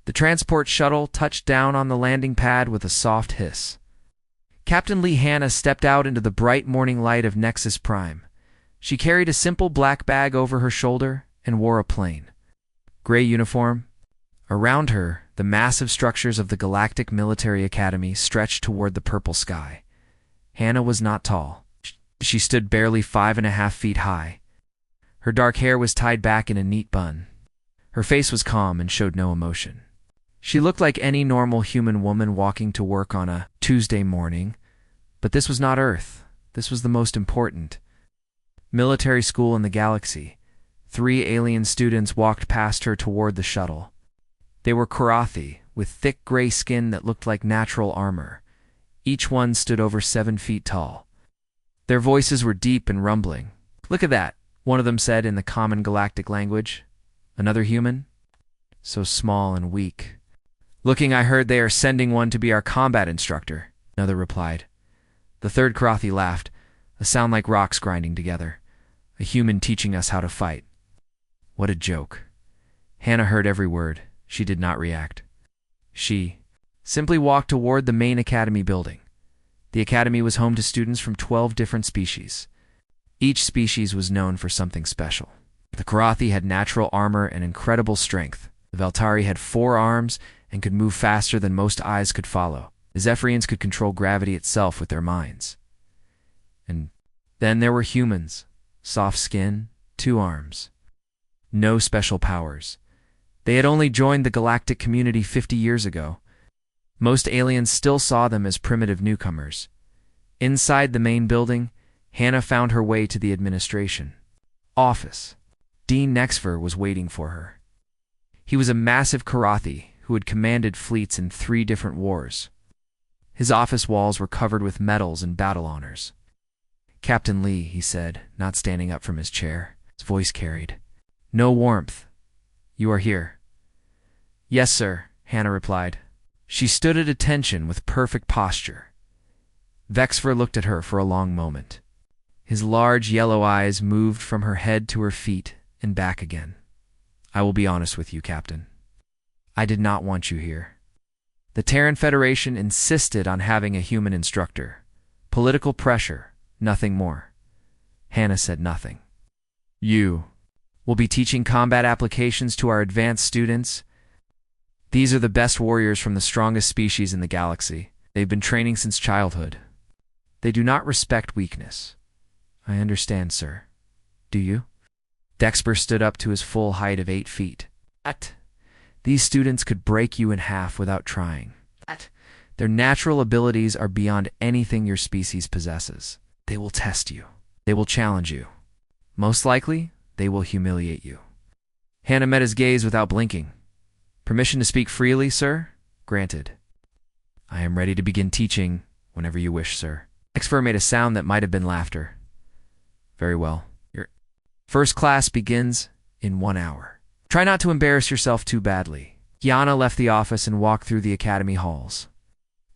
The transport shuttle touched down on the landing pad with a soft hiss. Captain Lee Hanna stepped out into the bright morning light of Nexus Prime. She carried a simple black bag over her shoulder and wore a plain gray uniform. Around her, the massive structures of the Galactic Military Academy stretched toward the purple sky. Hanna was not tall. She stood barely 5.5 feet high. Her dark hair was tied back in a neat bun. Her face was calm and showed no emotion. She looked like any normal human woman walking to work on a Tuesday morning, but this was not Earth. This was the most important military school in the galaxy. 3 alien students walked past her toward the shuttle. They were Karathi, with thick gray skin that looked like natural armor. Each one stood over 7 feet tall. Their voices were deep and rumbling. "Look at that," one of them said in the common galactic language. "Another human? So small and weak." "Looking, I heard they are sending one to be our combat instructor," another replied. The third Karathi laughed, a sound like rocks grinding together. "A human teaching us how to fight." What a joke. Hanna heard every word. She did not react. She simply walked toward the main academy building. The academy was home to students from 12 different species. Each species was known for something special. The Karathi had natural armor and incredible strength. The Veltari had 4 arms and could move faster than most eyes could follow. The Zephyrians could control gravity itself with their minds. And then there were humans. Soft skin, 2 arms. No special powers. They had only joined the galactic community 50 years ago. Most aliens still saw them as primitive newcomers. Inside the main building, Hanna found her way to the administration office. Dean Nexver was waiting for her. He was a massive Karathi who had commanded fleets in 3 different wars. His office walls were covered with medals and battle honors. "Captain Lee," he said, not standing up from his chair. His voice carried no warmth. "You are here." "Yes, sir," Hanna replied. She stood at attention with perfect posture. Vexfer looked at her for a long moment. His large yellow eyes moved from her head to her feet and back again. "I will be honest with you, Captain. I did not want you here. The Terran Federation insisted on having a human instructor. Political pressure, nothing more." Hanna said nothing. "You will be teaching combat applications to our advanced students. These are the best warriors from the strongest species in the galaxy. They've been training since childhood. They do not respect weakness." "I understand, sir. Do you?" Dexper stood up to his full height of 8 feet. "These students could break you in half without trying. Their natural abilities are beyond anything your species possesses. They will test you. They will challenge you. Most likely, they will humiliate you." Hanna met his gaze without blinking. "Permission to speak freely, sir?" "Granted." "I am ready to begin teaching whenever you wish, sir." Dexper made a sound that might have been laughter. "Very well. Your first class begins in 1 hour. Try not to embarrass yourself too badly." Kiana left the office and walked through the academy halls.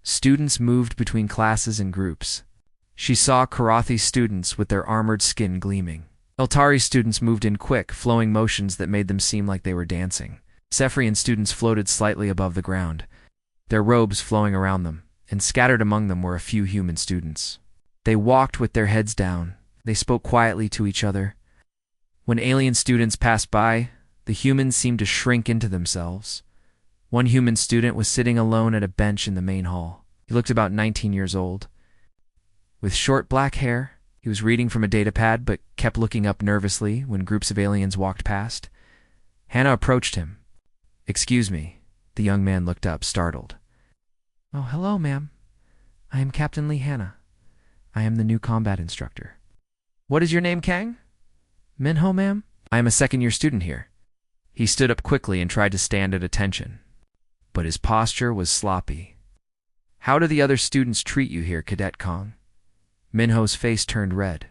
Students moved between classes and groups. She saw Karathi students with their armored skin gleaming. Eltari students moved in quick, flowing motions that made them seem like they were dancing. Zephyrian students floated slightly above the ground, their robes flowing around them, and scattered among them were a few human students. They walked with their heads down. They spoke quietly to each other. When alien students passed by, the humans seemed to shrink into themselves. One human student was sitting alone at a bench in the main hall. He looked about 19 years old. With short black hair, he was reading from a datapad but kept looking up nervously when groups of aliens walked past. Hanna approached him. "Excuse me." The young man looked up, startled. "Oh, hello, ma'am. I am Captain Lee Hanna. I am the new combat instructor." "What is your name, Kang?" "Minho, ma'am. I am a second-year student here." He stood up quickly and tried to stand at attention, but his posture was sloppy. "How do the other students treat you here, Cadet Kong?" Minho's face turned red.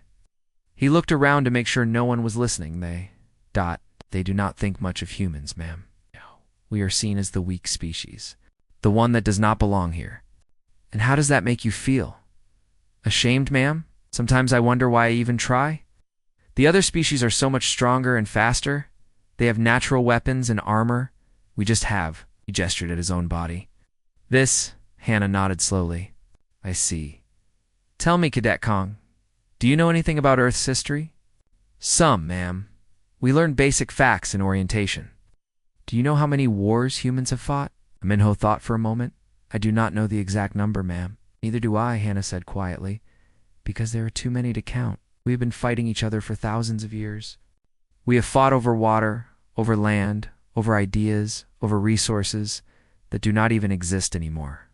He looked around to make sure no one was listening. They do not think much of humans, ma'am. We are seen as the weak species, the one that does not belong here." "And how does that make you feel?" "Ashamed, ma'am. Sometimes I wonder why I even try. The other species are so much stronger and faster. They have natural weapons and armor. We just have He gestured at his own body. This, Hannah nodded slowly. I see. Tell me, Cadet Kong, do you know anything about Earth's history? Some, ma'am. We learned basic facts in orientation. Do you know how many wars humans have fought? Minho thought for a moment. I do not know the exact number, ma'am. Neither do I, Hannah said quietly, because there are too many to count. We have been fighting each other for thousands of years. We have fought over water, over land, over ideas, over resources that do not even exist anymore.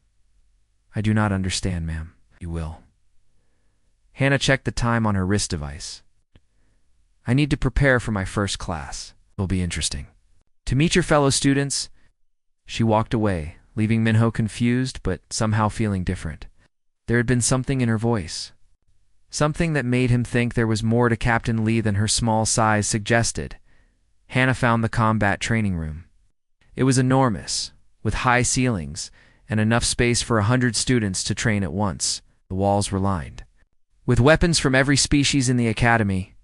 I do not understand, ma'am. You will. Hannah checked the time on her wrist device. I need to prepare for my first class. It'll be interesting. To meet your fellow students, she walked away, leaving Minho confused but somehow feeling different. There had been something in her voice. Something that made him think there was more to Captain Lee than her small size suggested. Hannah found the combat training room. It was enormous, with high ceilings and enough space for 100 students to train at once. The walls were lined with weapons from every species in the academy.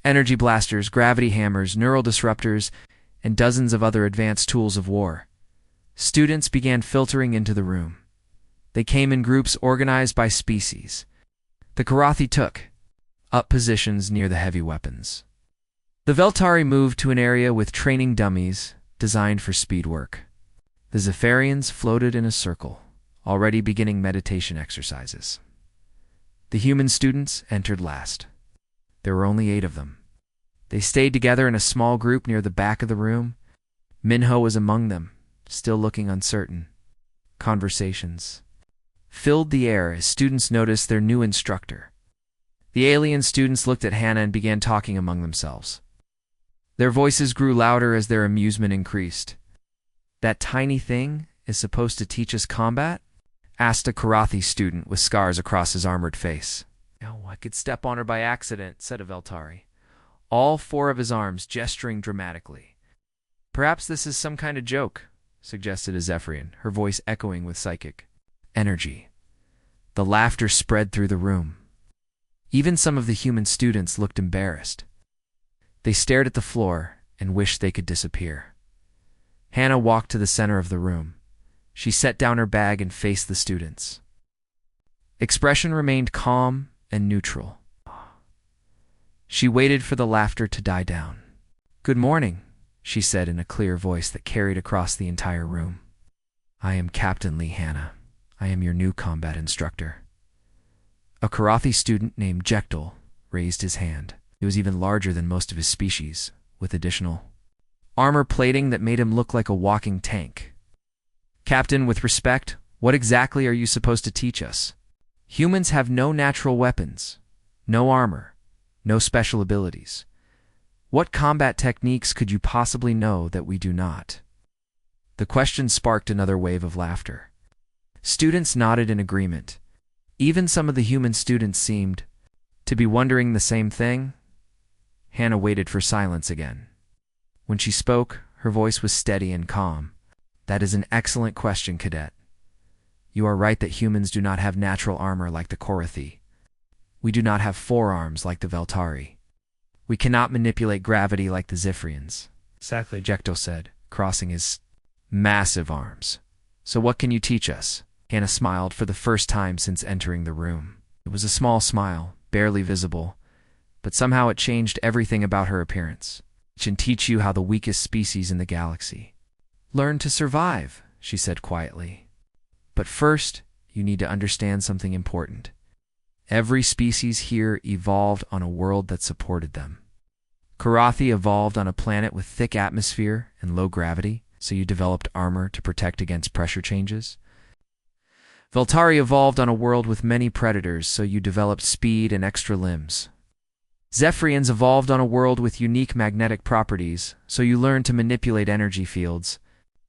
Energy blasters, gravity hammers, neural disruptors, and dozens of other advanced tools of war. Students began filtering into the room. They came in groups organized by species. The Karathi took up positions near the heavy weapons. The Veltari moved to an area with training dummies designed for speed work. The Zephyrians floated in a circle, already beginning meditation exercises. The human students entered last. There were only 8 of them. They stayed together in a small group near the back of the room. Minho was among them, still looking uncertain. Conversations filled the air as students noticed their new instructor. The alien students looked at Hannah and began talking among themselves. Their voices grew louder as their amusement increased. That tiny thing is supposed to teach us combat? Asked a Karathi student with scars across his armored face. Oh, I could step on her by accident, said a Veltari, all 4 of his arms gesturing dramatically. Perhaps this is some kind of joke, suggested a Zephyrian, her voice echoing with psychic energy. The laughter spread through the room. Even some of the human students looked embarrassed. They stared at the floor and wished they could disappear. Hannah walked to the center of the room. She set down her bag and faced the students. Expression remained calm and neutral. She waited for the laughter to die down. Good morning, she said in a clear voice that carried across the entire room. I am Captain Lee, Hannah. I am your new combat instructor. A Karathi student named Jektal raised his hand. He was even larger than most of his species, with additional armor plating that made him look like a walking tank. Captain, with respect, what exactly are you supposed to teach us? Humans have no natural weapons, no armor, no special abilities. What combat techniques could you possibly know that we do not? The question sparked another wave of laughter. Students nodded in agreement. Even some of the human students seemed to be wondering the same thing. Hannah waited for silence again. When she spoke, her voice was steady and calm. That is an excellent question, Cadet. You are right that humans do not have natural armor like the Karathi. We do not have forearms like the Veltari. We cannot manipulate gravity like the Zephyrians. Exactly, Jekto said, crossing his massive arms. So what can you teach us? Hannah smiled for the first time since entering the room. It was a small smile, barely visible, but somehow it changed everything about her appearance. It can teach you how the weakest species in the galaxy learn to survive, she said quietly. But first, you need to understand something important. Every species here evolved on a world that supported them. Karathi evolved on a planet with thick atmosphere and low gravity, so you developed armor to protect against pressure changes. Veltari evolved on a world with many predators, so you developed speed and extra limbs. Zephyrians evolved on a world with unique magnetic properties, so you learned to manipulate energy fields.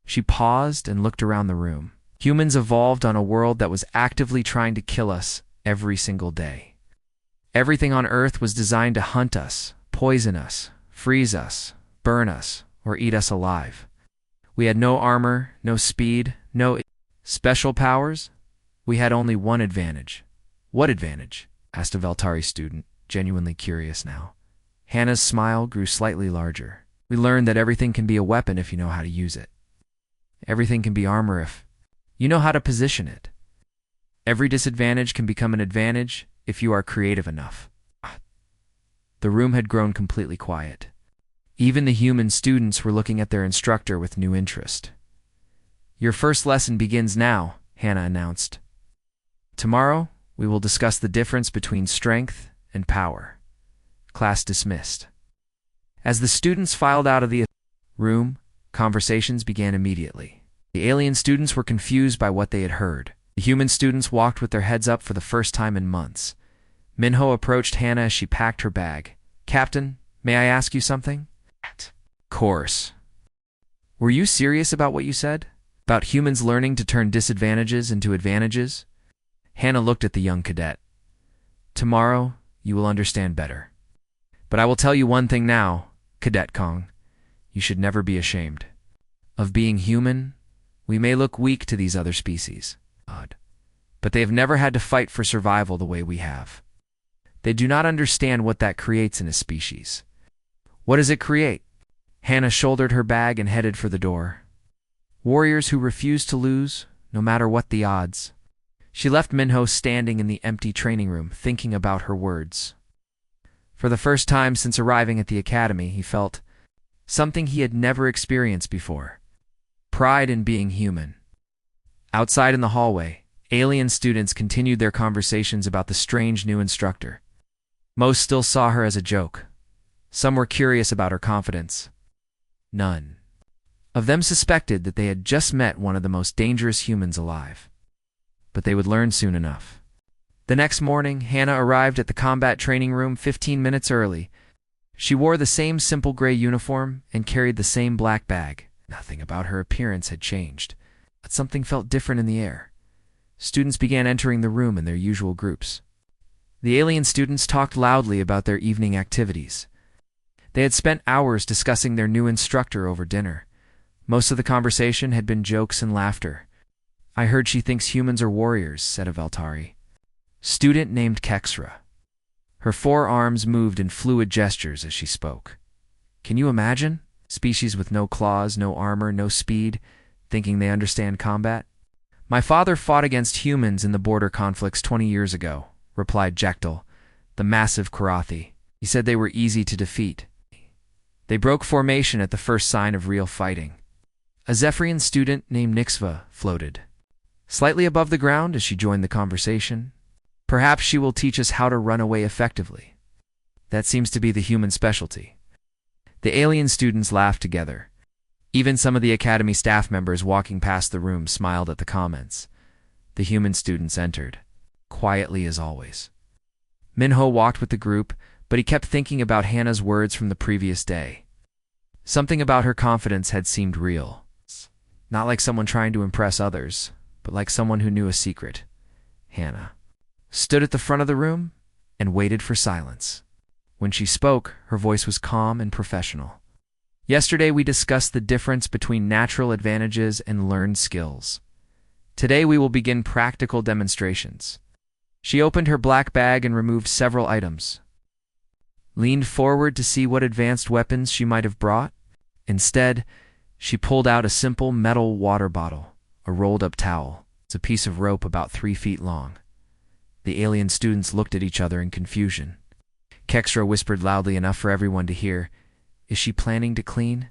She paused and looked around the room. Humans evolved on a world that was actively trying to kill us every single day. Everything on Earth was designed to hunt us, poison us, freeze us, burn us, or eat us alive. We had no armor, no speed, no special powers. We had only one advantage. What advantage? Asked a Veltari student, genuinely curious now. Hannah's smile grew slightly larger. We learned that everything can be a weapon if you know how to use it. Everything can be armor if you know how to position it. Every disadvantage can become an advantage if you are creative enough. The room had grown completely quiet. Even the human students were looking at their instructor with new interest. "Your first lesson begins now," Hannah announced. "Tomorrow, we will discuss the difference between strength and power." Class dismissed. As the students filed out of the room, conversations began immediately. The alien students were confused by what they had heard. The human students walked with their heads up for the first time in months. Minho approached Hannah as she packed her bag. "Captain, may I ask you something?" "Course." "Were you serious about what you said? About humans learning to turn disadvantages into advantages?" Hannah looked at the young cadet. "Tomorrow, you will understand better. But I will tell you one thing now, Cadet Kong. You should never be ashamed of being human. We may look weak to these other species, but they have never had to fight for survival the way we have. They do not understand what that creates in a species." "What does it create?" Hannah shouldered her bag and headed for the door. "Warriors who refuse to lose, no matter what the odds." She left Minho standing in the empty training room, thinking about her words. For the first time since arriving at the academy, he felt something he had never experienced before: pride in being human. Outside in the hallway, alien students continued their conversations about the strange new instructor. Most still saw her as a joke. Some were curious about her confidence. None of them suspected that they had just met one of the most dangerous humans alive. But they would learn soon enough. The next morning, Hannah arrived at the combat training room 15 minutes early. She wore the same simple gray uniform and carried the same black bag. Nothing about her appearance had changed, but something felt different in the air. Students began entering the room in their usual groups. The alien students talked loudly about their evening activities. They had spent hours discussing their new instructor over dinner. Most of the conversation had been jokes and laughter. "I heard she thinks humans are warriors," said a Veltari student named Kexra. Her forearms moved in fluid gestures as she spoke. "Can you imagine? Species with no claws, no armor, no speed, thinking they understand combat?" "My father fought against humans in the border conflicts 20 years ago," replied Jektal, the massive Karathi. "He said they were easy to defeat. They broke formation at the first sign of real fighting." A Zephyrian student named Nixva floated slightly above the ground as she joined the conversation. "Perhaps she will teach us how to run away effectively. That seems to be the human specialty." The alien students laughed together. Even some of the academy staff members walking past the room smiled at the comments. The human students entered, quietly as always. Minho walked with the group, but he kept thinking about Hannah's words from the previous day. Something about her confidence had seemed real. Not like someone trying to impress others, but like someone who knew a secret. Hannah stood at the front of the room and waited for silence. When she spoke, her voice was calm and professional. "Yesterday we discussed the difference between natural advantages and learned skills. Today we will begin practical demonstrations." She opened her black bag and removed several items. Leaned forward to see what advanced weapons she might have brought. Instead, she pulled out a simple metal water bottle, a rolled-up towel. It's a piece of rope about 3 feet long. The alien students looked at each other in confusion. Kexra whispered loudly enough for everyone to hear, "Is she planning to clean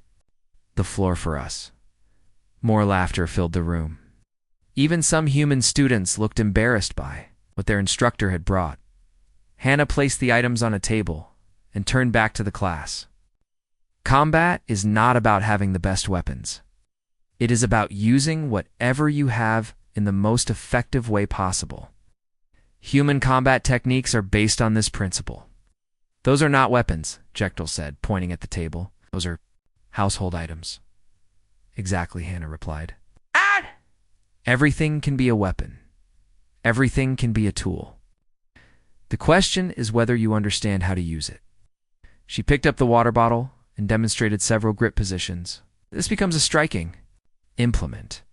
the floor for us?" More laughter filled the room. Even some human students looked embarrassed by what their instructor had brought. Hannah placed the items on a table and turned back to the class. "Combat is not about having the best weapons. It is about using whatever you have in the most effective way possible. Human combat techniques are based on this principle." "Those are not weapons," Jektal said, pointing at the table. "Those are household items." "Exactly," Hannah replied. "Everything can be a weapon. Everything can be a tool. The question is whether you understand how to use it." She picked up the water bottle and demonstrated several grip positions. This becomes a striking implement.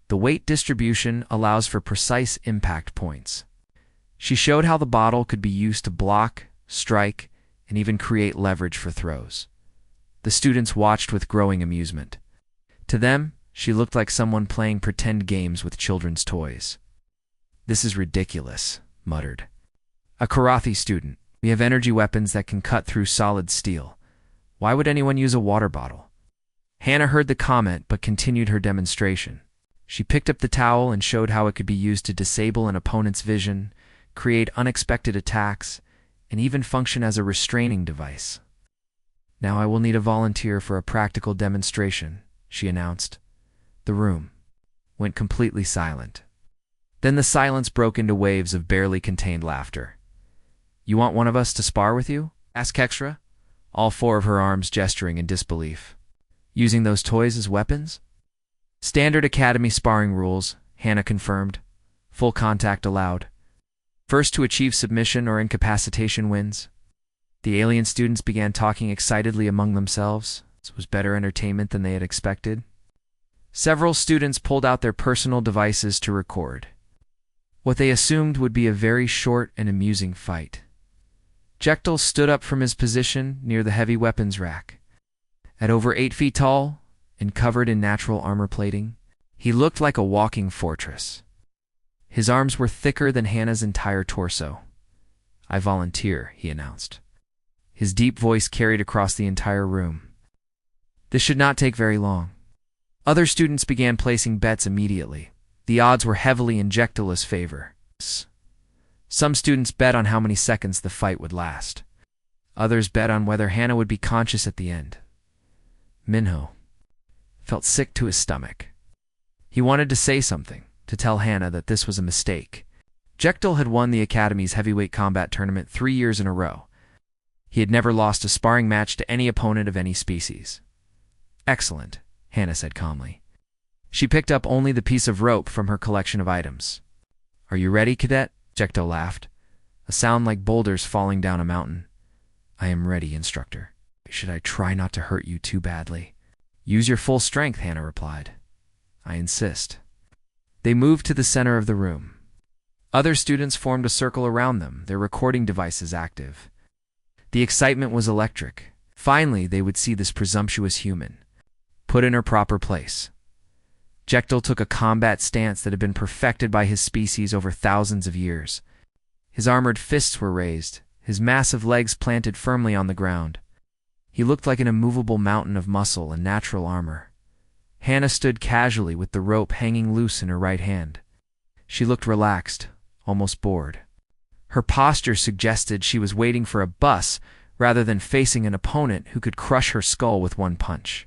The weight distribution allows for precise impact points. She showed how the bottle could be used to block, strike, and even create leverage for throws. The students watched with growing amusement. To them, She looked like someone playing pretend games with children's toys. "This is ridiculous," muttered. "A Karathi student. We have energy weapons that can cut through solid steel. Why would anyone use a water bottle?" Hannah heard the comment but continued her demonstration. She picked up the towel and showed how it could be used to disable an opponent's vision, create unexpected attacks, and even function as a restraining device. "Now I will need a volunteer for a practical demonstration," she announced. The room went completely silent. Then the silence broke into waves of barely contained laughter. "You want one of us to spar with you?" asked Kextra, all four of her arms gesturing in disbelief. "Using those toys as weapons?" "Standard Academy sparring rules," Hannah confirmed. "Full contact allowed. First to achieve submission or incapacitation wins." The alien students began talking excitedly among themselves. This was better entertainment than they had expected. Several students pulled out their personal devices to record what they assumed would be a very short and amusing fight. Jekyll stood up from his position near the heavy weapons rack. At over 8 feet tall and covered in natural armor plating, he looked like a walking fortress. His arms were thicker than Hannah's entire torso. "I volunteer," he announced. His deep voice carried across the entire room. This should not take very long. Other students began placing bets immediately. The odds were heavily in Jekyll's favor. Some students bet on how many seconds the fight would last. Others bet on whether Hannah would be conscious at the end. Minho felt sick to his stomach. He wanted to say something, to tell Hannah that this was a mistake. Jekyll had won the Academy's heavyweight combat tournament 3 years in a row. He had never lost a sparring match to any opponent of any species. "Excellent," Hannah said calmly. She picked up only the piece of rope from her collection of items. "Are you ready, cadet?" Jekyll laughed, a sound like boulders falling down a mountain. "I am ready, instructor. Should I try not to hurt you too badly?" "Use your full strength," Hannah replied. "I insist." They moved to the center of the room. Other students formed a circle around them, their recording devices active. The excitement was electric. Finally, they would see this presumptuous human put in her proper place. Jekyll took a combat stance that had been perfected by his species over thousands of years. His armored fists were raised, his massive legs planted firmly on the ground. He looked like an immovable mountain of muscle and natural armor. Hannah stood casually with the rope hanging loose in her right hand. She looked relaxed, almost bored. Her posture suggested she was waiting for a bus rather than facing an opponent who could crush her skull with one punch.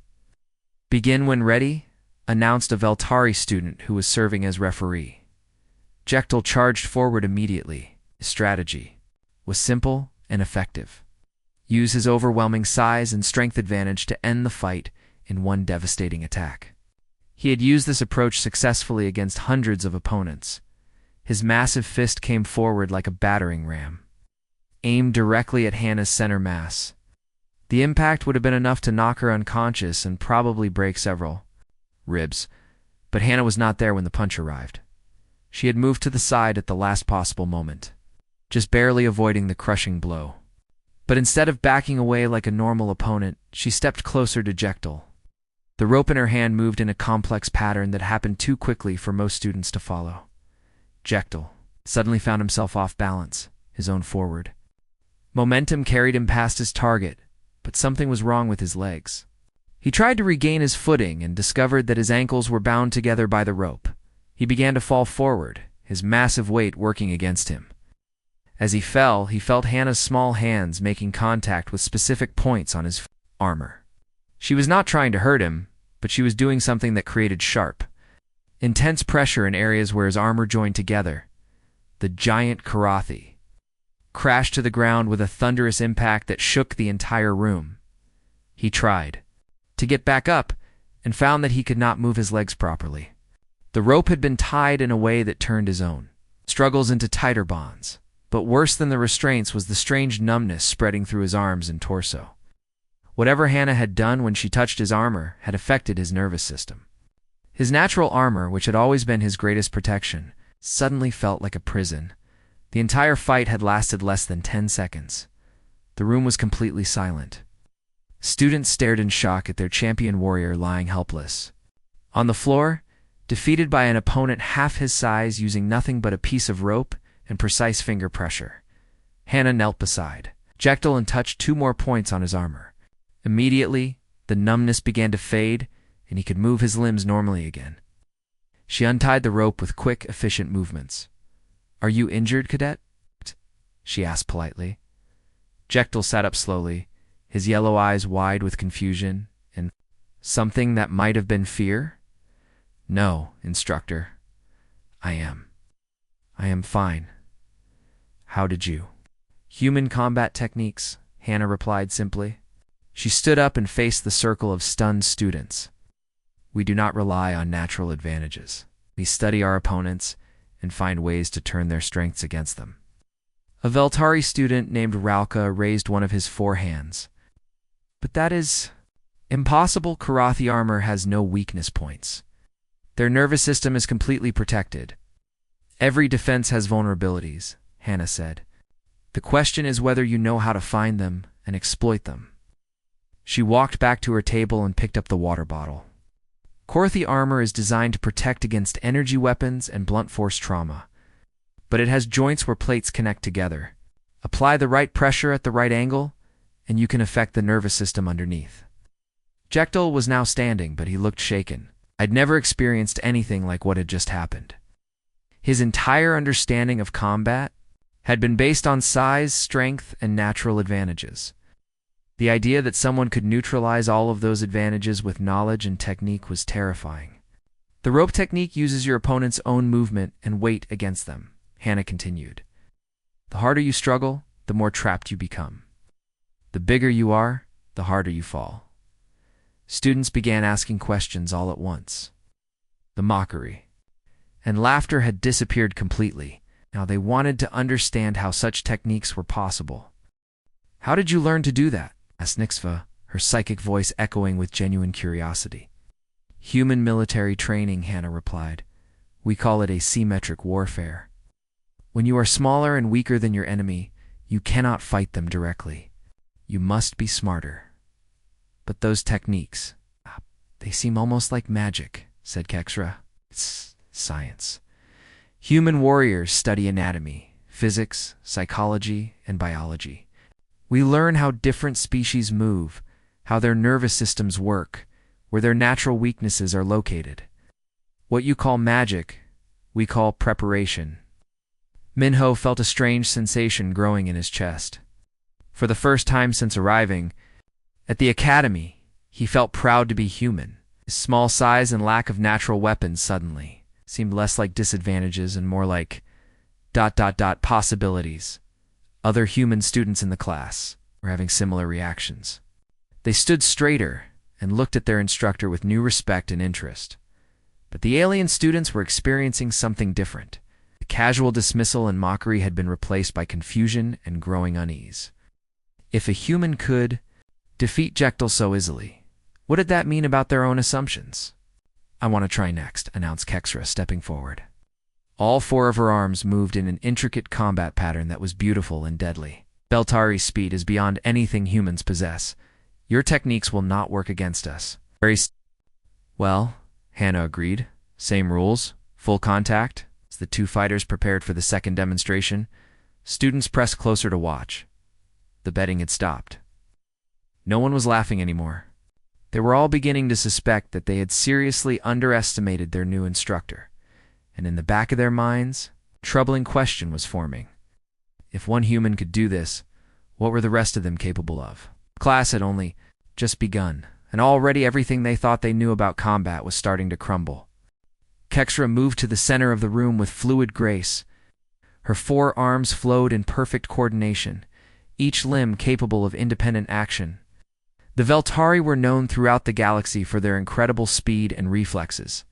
"Begin when ready," announced a Veltari student who was serving as referee. Jekyll charged forward immediately. His strategy was simple and effective. Use his overwhelming size and strength advantage to end the fight in one devastating attack. He had used this approach successfully against hundreds of opponents. His massive fist came forward like a battering ram, aimed directly at Hannah's center mass. The impact would have been enough to knock her unconscious and probably break several ribs, but Hannah was not there when the punch arrived. She had moved to the side at the last possible moment, just barely avoiding the crushing blow. But instead of backing away like a normal opponent, she stepped closer to Jekyll. The rope in her hand moved in a complex pattern that happened too quickly for most students to follow. Jekyll suddenly found himself off balance, his own forward. Momentum carried him past his target, but something was wrong with his legs. He tried to regain his footing and discovered that his ankles were bound together by the rope. He began to fall forward, his massive weight working against him. As he fell, he felt Hannah's small hands making contact with specific points on his armor. She was not trying to hurt him, but she was doing something that created sharp, intense pressure in areas where his armor joined together. The giant Karathi crashed to the ground with a thunderous impact that shook the entire room. He tried to get back up and found that he could not move his legs properly. The rope had been tied in a way that turned his own struggles into tighter bonds. But worse than the restraints was the strange numbness spreading through his arms and torso. Whatever Hannah had done when she touched his armor had affected his nervous system. His natural armor, which had always been his greatest protection, suddenly felt like a prison. The entire fight had lasted less than 10 seconds. The room was completely silent. Students stared in shock at their champion warrior lying helpless. On the floor, defeated by an opponent half his size using nothing but a piece of rope and precise finger pressure, Hannah knelt beside Jekyll and touched 2 more points on his armor. Immediately, the numbness began to fade, and he could move his limbs normally again. She untied the rope with quick, efficient movements. "Are you injured, cadet?" she asked politely. Jekyll sat up slowly, his yellow eyes wide with confusion and something that might have been fear. "No, instructor. I am fine. How did you?" "Human combat techniques," Hannah replied simply. She stood up and faced the circle of stunned students. "We do not rely on natural advantages. We study our opponents and find ways to turn their strengths against them." A Veltari student named Ralka raised one of his 4 hands. "But that is impossible. Karathi armor has no weakness points. Their nervous system is completely protected. Every defense has vulnerabilities," Hannah said. "The question is whether you know how to find them and exploit them." She walked back to her table and picked up the water bottle. Karathi armor is designed to protect against energy weapons and blunt force trauma, but it has joints where plates connect together. Apply the right pressure at the right angle, and you can affect the nervous system underneath. Jekyll was now standing, but he looked shaken. I'd never experienced anything like what had just happened. His entire understanding of combat had been based on size, strength, and natural advantages. The idea that someone could neutralize all of those advantages with knowledge and technique was terrifying. "The rope technique uses your opponent's own movement and weight against them," Hannah continued. "The harder you struggle, the more trapped you become. The bigger you are, the harder you fall." Students began asking questions all at once. The mockery and laughter had disappeared completely. Now they wanted to understand how such techniques were possible. "How did you learn to do that?" asked Nixva, her psychic voice echoing with genuine curiosity. "Human military training," Hannah replied. "We call it asymmetric warfare. When you are smaller and weaker than your enemy, you cannot fight them directly. You must be smarter." "But those techniques, they seem almost like magic," said Keksra. "It's science. Human warriors study anatomy, physics, psychology, and biology. We learn how different species move, how their nervous systems work, where their natural weaknesses are located. What you call magic, we call preparation." Minho felt a strange sensation growing in his chest. For the first time since arriving at the academy, he felt proud to be human. His small size and lack of natural weapons suddenly seemed less like disadvantages and more like ... possibilities. Other human students in the class were having similar reactions. They stood straighter and looked at their instructor with new respect and interest. But the alien students were experiencing something different. The casual dismissal and mockery had been replaced by confusion and growing unease. If a human could defeat Jekyll so easily, what did that mean about their own assumptions? "I want to try next," announced Keksra, stepping forward. All 4 of her arms moved in an intricate combat pattern that was beautiful and deadly. "Beltari's speed is beyond anything humans possess. Your techniques will not work against us." "Well," Hannah agreed. "Same rules, full contact." As the 2 fighters prepared for the second demonstration, students pressed closer to watch. The betting had stopped. No one was laughing anymore. They were all beginning to suspect that they had seriously underestimated their new instructor. And in the back of their minds, a troubling question was forming. If one human could do this, what were the rest of them capable of? Class had only just begun, and already everything they thought they knew about combat was starting to crumble. Keksra moved to the center of the room with fluid grace. Her 4 arms flowed in perfect coordination, each limb capable of independent action. The Veltari were known throughout the galaxy for their incredible speed and reflexes.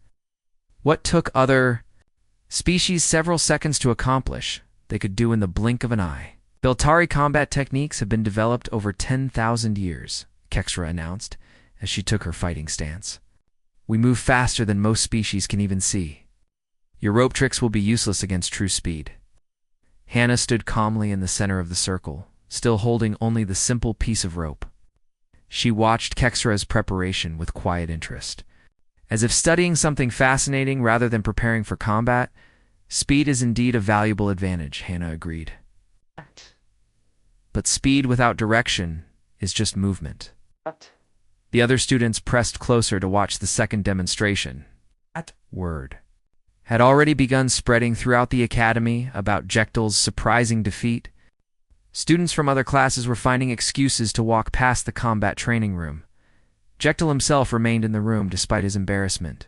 What took other species several seconds to accomplish, they could do in the blink of an eye. "Veltari combat techniques have been developed over 10,000 years, Keksra announced as she took her fighting stance. "We move faster than most species can even see. Your rope tricks will be useless against true speed." Hannah stood calmly in the center of the circle, still holding only the simple piece of rope. She watched Keksra's preparation with quiet interest. As if studying something fascinating rather than preparing for combat, speed is indeed a valuable advantage, Hannah agreed. But speed without direction is just movement. The other students pressed closer to watch the second demonstration. That word had already begun spreading throughout the academy about Jekyll's surprising defeat. Students from other classes were finding excuses to walk past the combat training room. Jekyll himself remained in the room despite his embarrassment.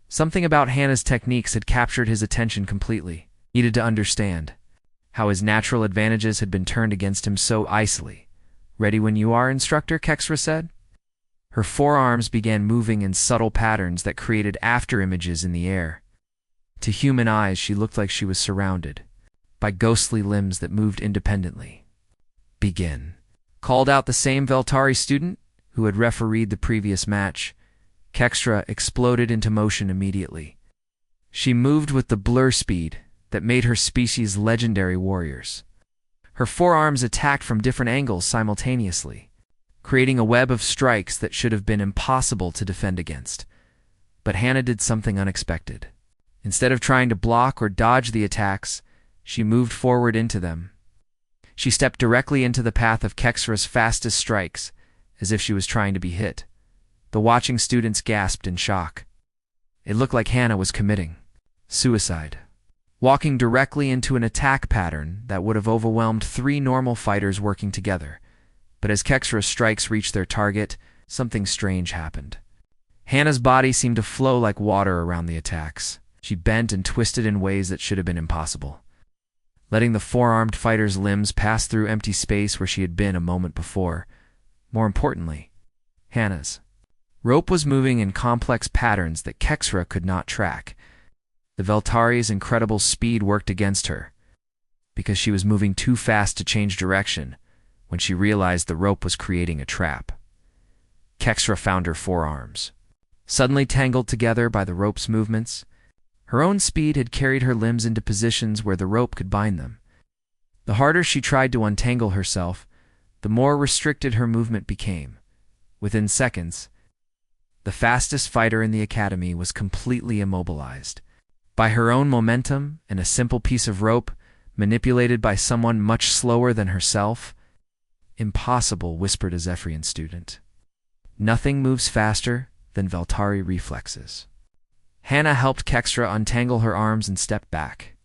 Something about Hannah's techniques had captured his attention completely. He needed to understand how his natural advantages had been turned against him so easily. "Ready when you are, instructor," Kexra said. Her forearms began moving in subtle patterns that created after-images in the air. To human eyes, she looked like she was surrounded by ghostly limbs that moved independently. "Begin," called out the same Veltari student who had refereed the previous match. Kextra exploded into motion immediately. She moved with the blur speed that made her species legendary warriors. Her forearms attacked from different angles simultaneously, creating a web of strikes that should have been impossible to defend against. But Hannah did something unexpected. Instead of trying to block or dodge the attacks, she moved forward into them. She stepped directly into the path of Kexra's fastest strikes, as if she was trying to be hit. The watching students gasped in shock. It looked like Hannah was committing suicide, walking directly into an attack pattern that would have overwhelmed 3 normal fighters working together. But as Kexra's strikes reached their target, something strange happened. Hannah's body seemed to flow like water around the attacks. She bent and twisted in ways that should have been impossible, letting the four-armed fighter's limbs pass through empty space where she had been a moment before. More importantly, Hannah's rope was moving in complex patterns that Kexra could not track. The Veltari's incredible speed worked against her, because she was moving too fast to change direction when she realized the rope was creating a trap. Kexra found her forearms, suddenly tangled together by the rope's movements. Her own speed had carried her limbs into positions where the rope could bind them. The harder she tried to untangle herself, the more restricted her movement became. Within seconds, the fastest fighter in the academy was completely immobilized by her own momentum and a simple piece of rope manipulated by someone much slower than herself. "Impossible," whispered a Zephyrian student. "Nothing moves faster than Veltari reflexes." Hannah helped Kextra untangle her arms and stepped back.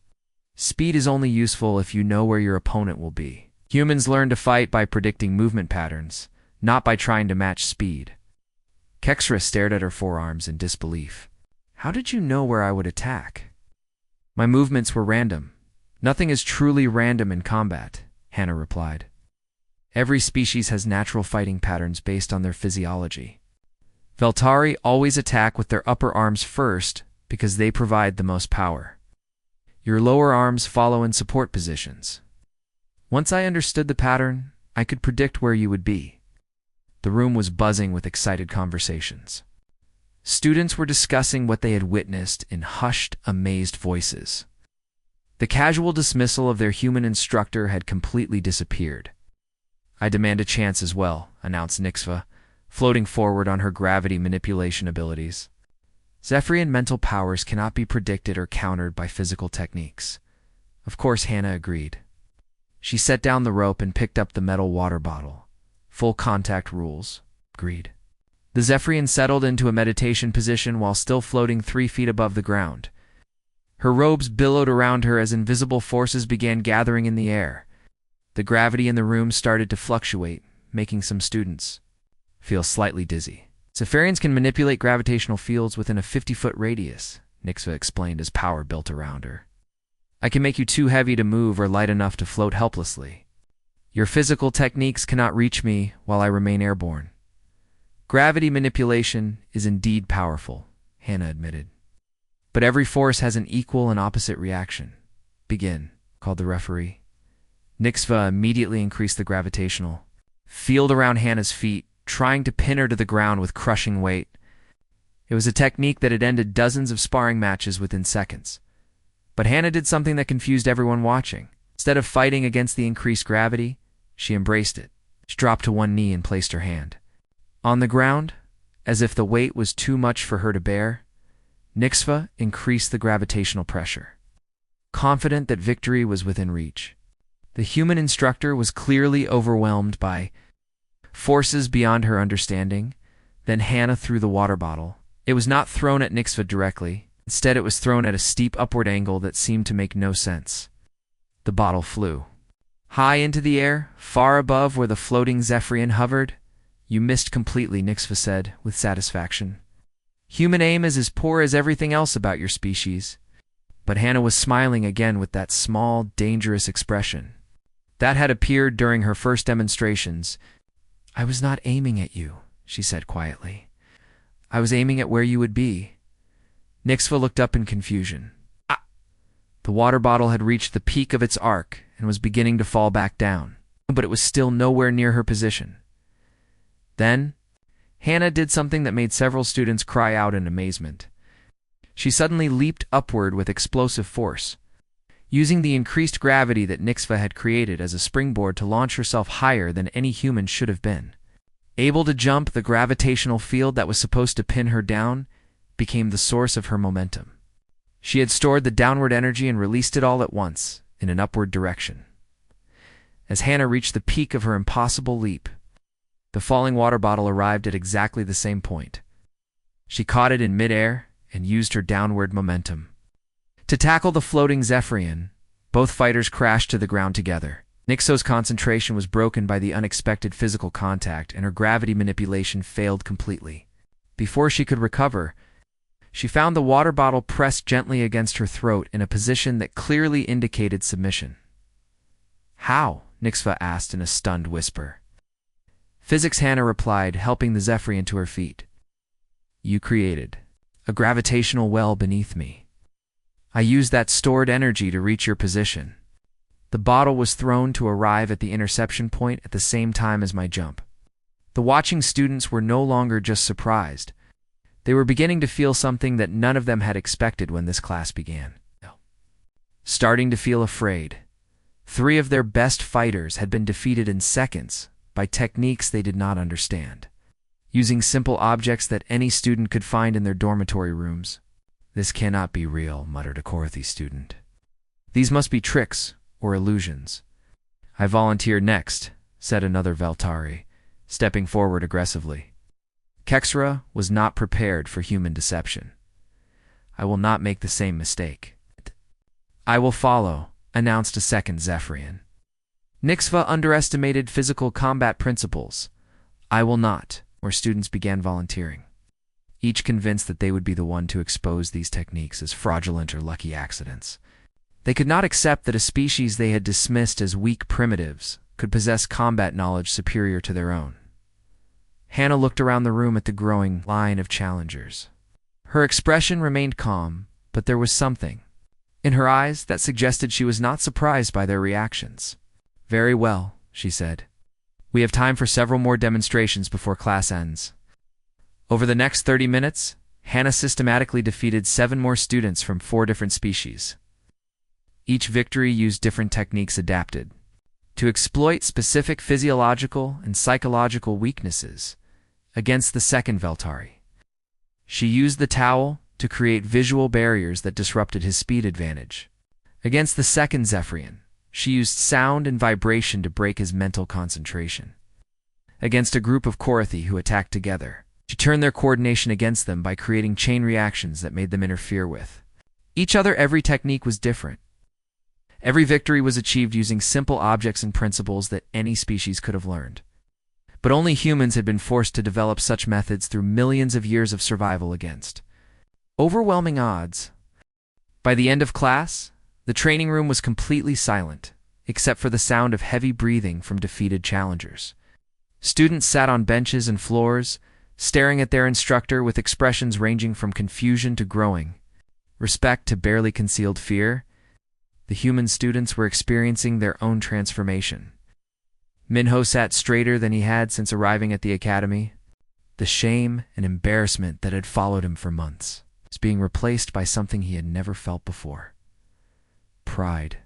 Speed is only useful if you know where your opponent will be. Humans learn to fight by predicting movement patterns, not by trying to match speed. Kexra stared at her forearms in disbelief. "How did you know where I would attack?" "My movements were random. Nothing is truly random in combat," Hannah replied. "Every species has natural fighting patterns based on their physiology. Veltari always attack with their upper arms first because they provide the most power. Your lower arms follow in support positions. Once I understood the pattern, I could predict where you would be." The room was buzzing with excited conversations. Students were discussing what they had witnessed in hushed, amazed voices. The casual dismissal of their human instructor had completely disappeared. "I demand a chance as well," announced Nixva, floating forward on her gravity manipulation abilities. Zephyrian mental powers cannot be predicted or countered by physical techniques. Of course, Hannah agreed. She set down the rope and picked up the metal water bottle. "Full contact rules." Agreed. The Zephyrian settled into a meditation position while still floating 3 feet above the ground. Her robes billowed around her as invisible forces began gathering in the air. The gravity in the room started to fluctuate, making some students feel slightly dizzy. "Zephyrians can manipulate gravitational fields within a 50-foot radius," Nixva explained as power built around her. "I can make you too heavy to move or light enough to float helplessly. Your physical techniques cannot reach me while I remain airborne." "Gravity manipulation is indeed powerful," Hannah admitted. "But every force has an equal and opposite reaction." "Begin," called the referee. Nixva immediately increased the gravitational field around Hannah's feet, trying to pin her to the ground with crushing weight. It was a technique that had ended dozens of sparring matches within seconds. But Hannah did something that confused everyone watching. Instead of fighting against the increased gravity, she embraced it. She dropped to one knee and placed her hand on the ground, As if the weight was too much for her to bear, Nixva increased the gravitational pressure, confident that victory was within reach. The human instructor was clearly overwhelmed by forces beyond her understanding. Then Hannah threw the water bottle. It was not thrown at Nixva directly. Instead, it was thrown at a steep upward angle that seemed to make no sense. The bottle flew high into the air, far above where the floating Zephyrian hovered. You missed completely, Nixva said, with satisfaction. Human aim is as poor as everything else about your species. But Hannah was smiling again with that small, dangerous expression that had appeared during her first demonstrations. I was not aiming at you, she said quietly. I was aiming at where you would be. Nixva looked up in confusion. Ah! The water bottle had reached the peak of its arc and was beginning to fall back down, but it was still nowhere near her position. Then, Hannah did something that made several students cry out in amazement. She suddenly leaped upward with explosive force, using the increased gravity that Nixva had created as a springboard to launch herself higher than any human should have been. Able to jump, the gravitational field that was supposed to pin her down became the source of her momentum. She had stored the downward energy and released it all at once, in an upward direction. As Hannah reached the peak of her impossible leap, the falling water bottle arrived at exactly the same point. She caught it in midair and used her downward momentum to tackle the floating Zephyrian. Both fighters crashed to the ground together. Nixva's concentration was broken by the unexpected physical contact, and her gravity manipulation failed completely. Before she could recover, she found the water bottle pressed gently against her throat in a position that clearly indicated submission. How? Nixva asked in a stunned whisper. Physics, Hannah replied, helping the Zephyrian to her feet. You created a gravitational well beneath me. I used that stored energy to reach your position. The bottle was thrown to arrive at the interception point at the same time as my jump. The watching students were no longer just surprised. They were beginning to feel something that none of them had expected when this class began. Starting to feel afraid. 3 of their best fighters had been defeated in seconds by techniques they did not understand, using simple objects that any student could find in their dormitory rooms. This cannot be real, muttered a Korathi student. These must be tricks or illusions. I volunteer next, said another Veltari, stepping forward aggressively. Kexra was not prepared for human deception. I will not make the same mistake. I will follow, announced a second Zephyrian. Nixva underestimated physical combat principles. I will not, where students began volunteering, each convinced that they would be the one to expose these techniques as fraudulent or lucky accidents. They could not accept that a species they had dismissed as weak primitives could possess combat knowledge superior to their own. Hannah looked around the room at the growing line of challengers. Her expression remained calm, but there was something in her eyes that suggested she was not surprised by their reactions. Very well, she said. We have time for several more demonstrations before class ends. Over the next 30 minutes, Hannah systematically defeated 7 more students from 4 different species. Each victory used different techniques adapted to exploit specific physiological and psychological weaknesses against the second Veltari. She used the towel to create visual barriers that disrupted his speed advantage. Against the second Zephyrian, she used sound and vibration to break his mental concentration. Against a group of Korathi who attacked together, she turned their coordination against them by creating chain reactions that made them interfere with each other. Every technique was different. Every victory was achieved using simple objects and principles that any species could have learned. But only humans had been forced to develop such methods through millions of years of survival against overwhelming odds. By the end of class, the training room was completely silent, except for the sound of heavy breathing from defeated challengers. Students sat on benches and floors, staring at their instructor with expressions ranging from confusion to growing respect to barely concealed fear. The human students were experiencing their own transformation. Minho sat straighter than he had since arriving at the academy. The shame and embarrassment that had followed him for months was being replaced by something he had never felt before. Pride.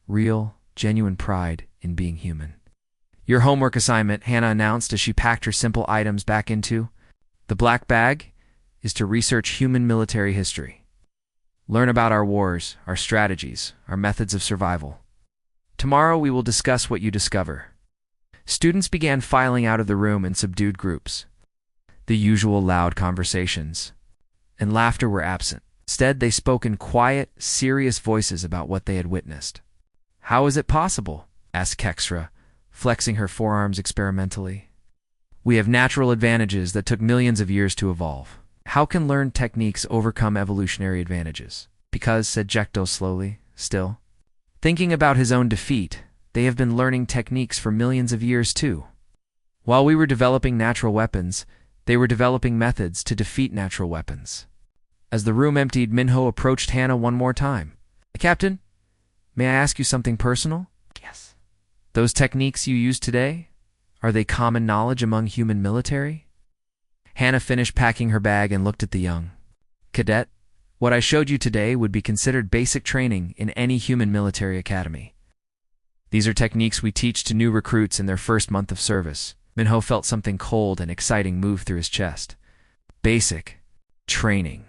Real, genuine pride in being human. Your homework assignment, Hannah announced as she packed her simple items back into The black bag is to research human military history. Learn about our wars, our strategies, our methods of survival. Tomorrow we will discuss what you discover. Students began filing out of the room in subdued groups. The usual loud conversations and laughter were absent. Instead, they spoke in quiet, serious voices about what they had witnessed. "How is it possible?" asked Kexra, flexing her forearms experimentally. "We have natural advantages that took millions of years to evolve. How can learned techniques overcome evolutionary advantages?" "Because," said Jekto slowly, still thinking about his own defeat, "they have been learning techniques for millions of years too. While we were developing natural weapons, they were developing methods to defeat natural weapons." As the room emptied, Minho approached Hannah one more time. "Captain, may I ask you something personal?" "Yes." "Those techniques you used today, are they common knowledge among human military?" Hannah finished packing her bag and looked at the young cadet. "What I showed you today would be considered basic training in any human military academy. These are techniques we teach to new recruits in their first month of service." Minho felt something cold and exciting move through his chest. Basic training.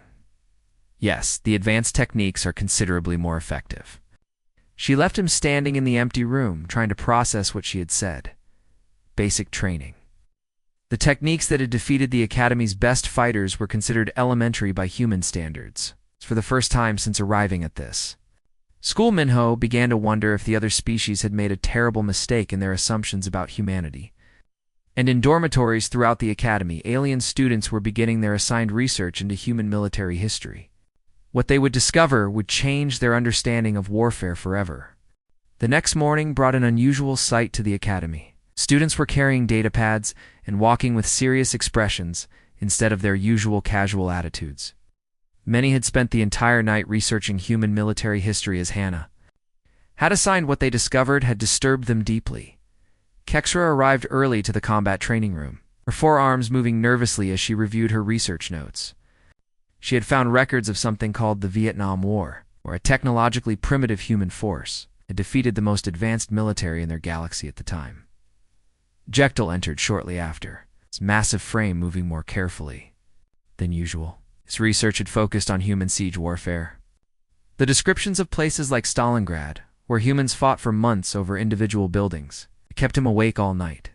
Yes, the advanced techniques are considerably more effective. She left him standing in the empty room, trying to process what she had said. Basic training. The techniques that had defeated the Academy's best fighters were considered elementary by human standards. For the first time since arriving at this school, Minho began to wonder if the other species had made a terrible mistake in their assumptions about humanity. And in dormitories throughout the Academy, alien students were beginning their assigned research into human military history. What they would discover would change their understanding of warfare forever. The next morning brought an unusual sight to the Academy. Students were carrying data pads and walking with serious expressions instead of their usual casual attitudes. Many had spent the entire night researching human military history as Hannah had assigned. What they discovered had disturbed them deeply. Kexra arrived early to the combat training room, her forearms moving nervously as she reviewed her research notes. She had found records of something called the Vietnam War, where a technologically primitive human force had defeated the most advanced military in their galaxy at the time. Jektil entered shortly after, his massive frame moving more carefully than usual. His research had focused on human siege warfare. The descriptions of places like Stalingrad, where humans fought for months over individual buildings, kept him awake all night.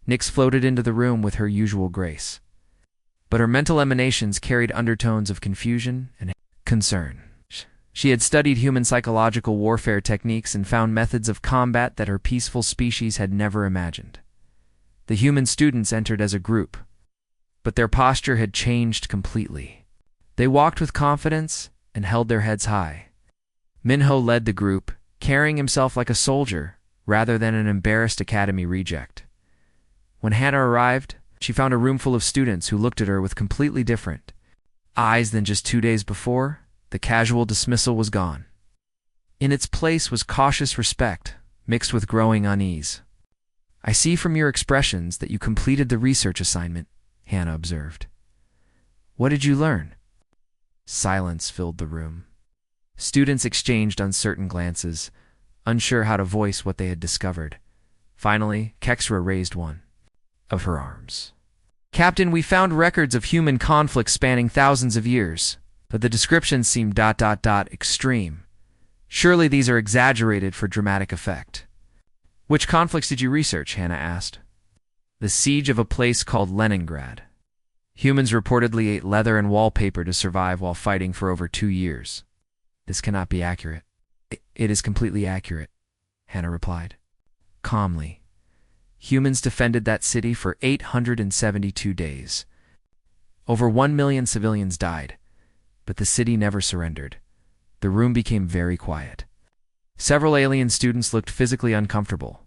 Nyx floated into the room with her usual grace, but her mental emanations carried undertones of confusion and concern. She had studied human psychological warfare techniques and found methods of combat that her peaceful species had never imagined. The human students entered as a group, but their posture had changed completely. They walked with confidence and held their heads high. Minho led the group, carrying himself like a soldier rather than an embarrassed academy reject. When Hannah arrived, she found a room full of students who looked at her with completely different eyes than just 2 days before. The casual dismissal was gone. In its place was cautious respect, mixed with growing unease. "I see from your expressions that you completed the research assignment," Hannah observed. "What did you learn?" Silence filled the room. Students exchanged uncertain glances, unsure how to voice what they had discovered. Finally, Kexra raised one of her arms. "Captain, we found records of human conflicts spanning thousands of years, but the descriptions seem ... extreme. Surely these are exaggerated for dramatic effect." "Which conflicts did you research?" Hannah asked. "The siege of a place called Leningrad. Humans reportedly ate leather and wallpaper to survive while fighting for over 2 years." "This cannot be accurate." It is completely accurate," Hannah replied calmly. "Humans defended that city for 872 days. Over 1 million civilians died, but the city never surrendered." The room became very quiet. Several alien students looked physically uncomfortable.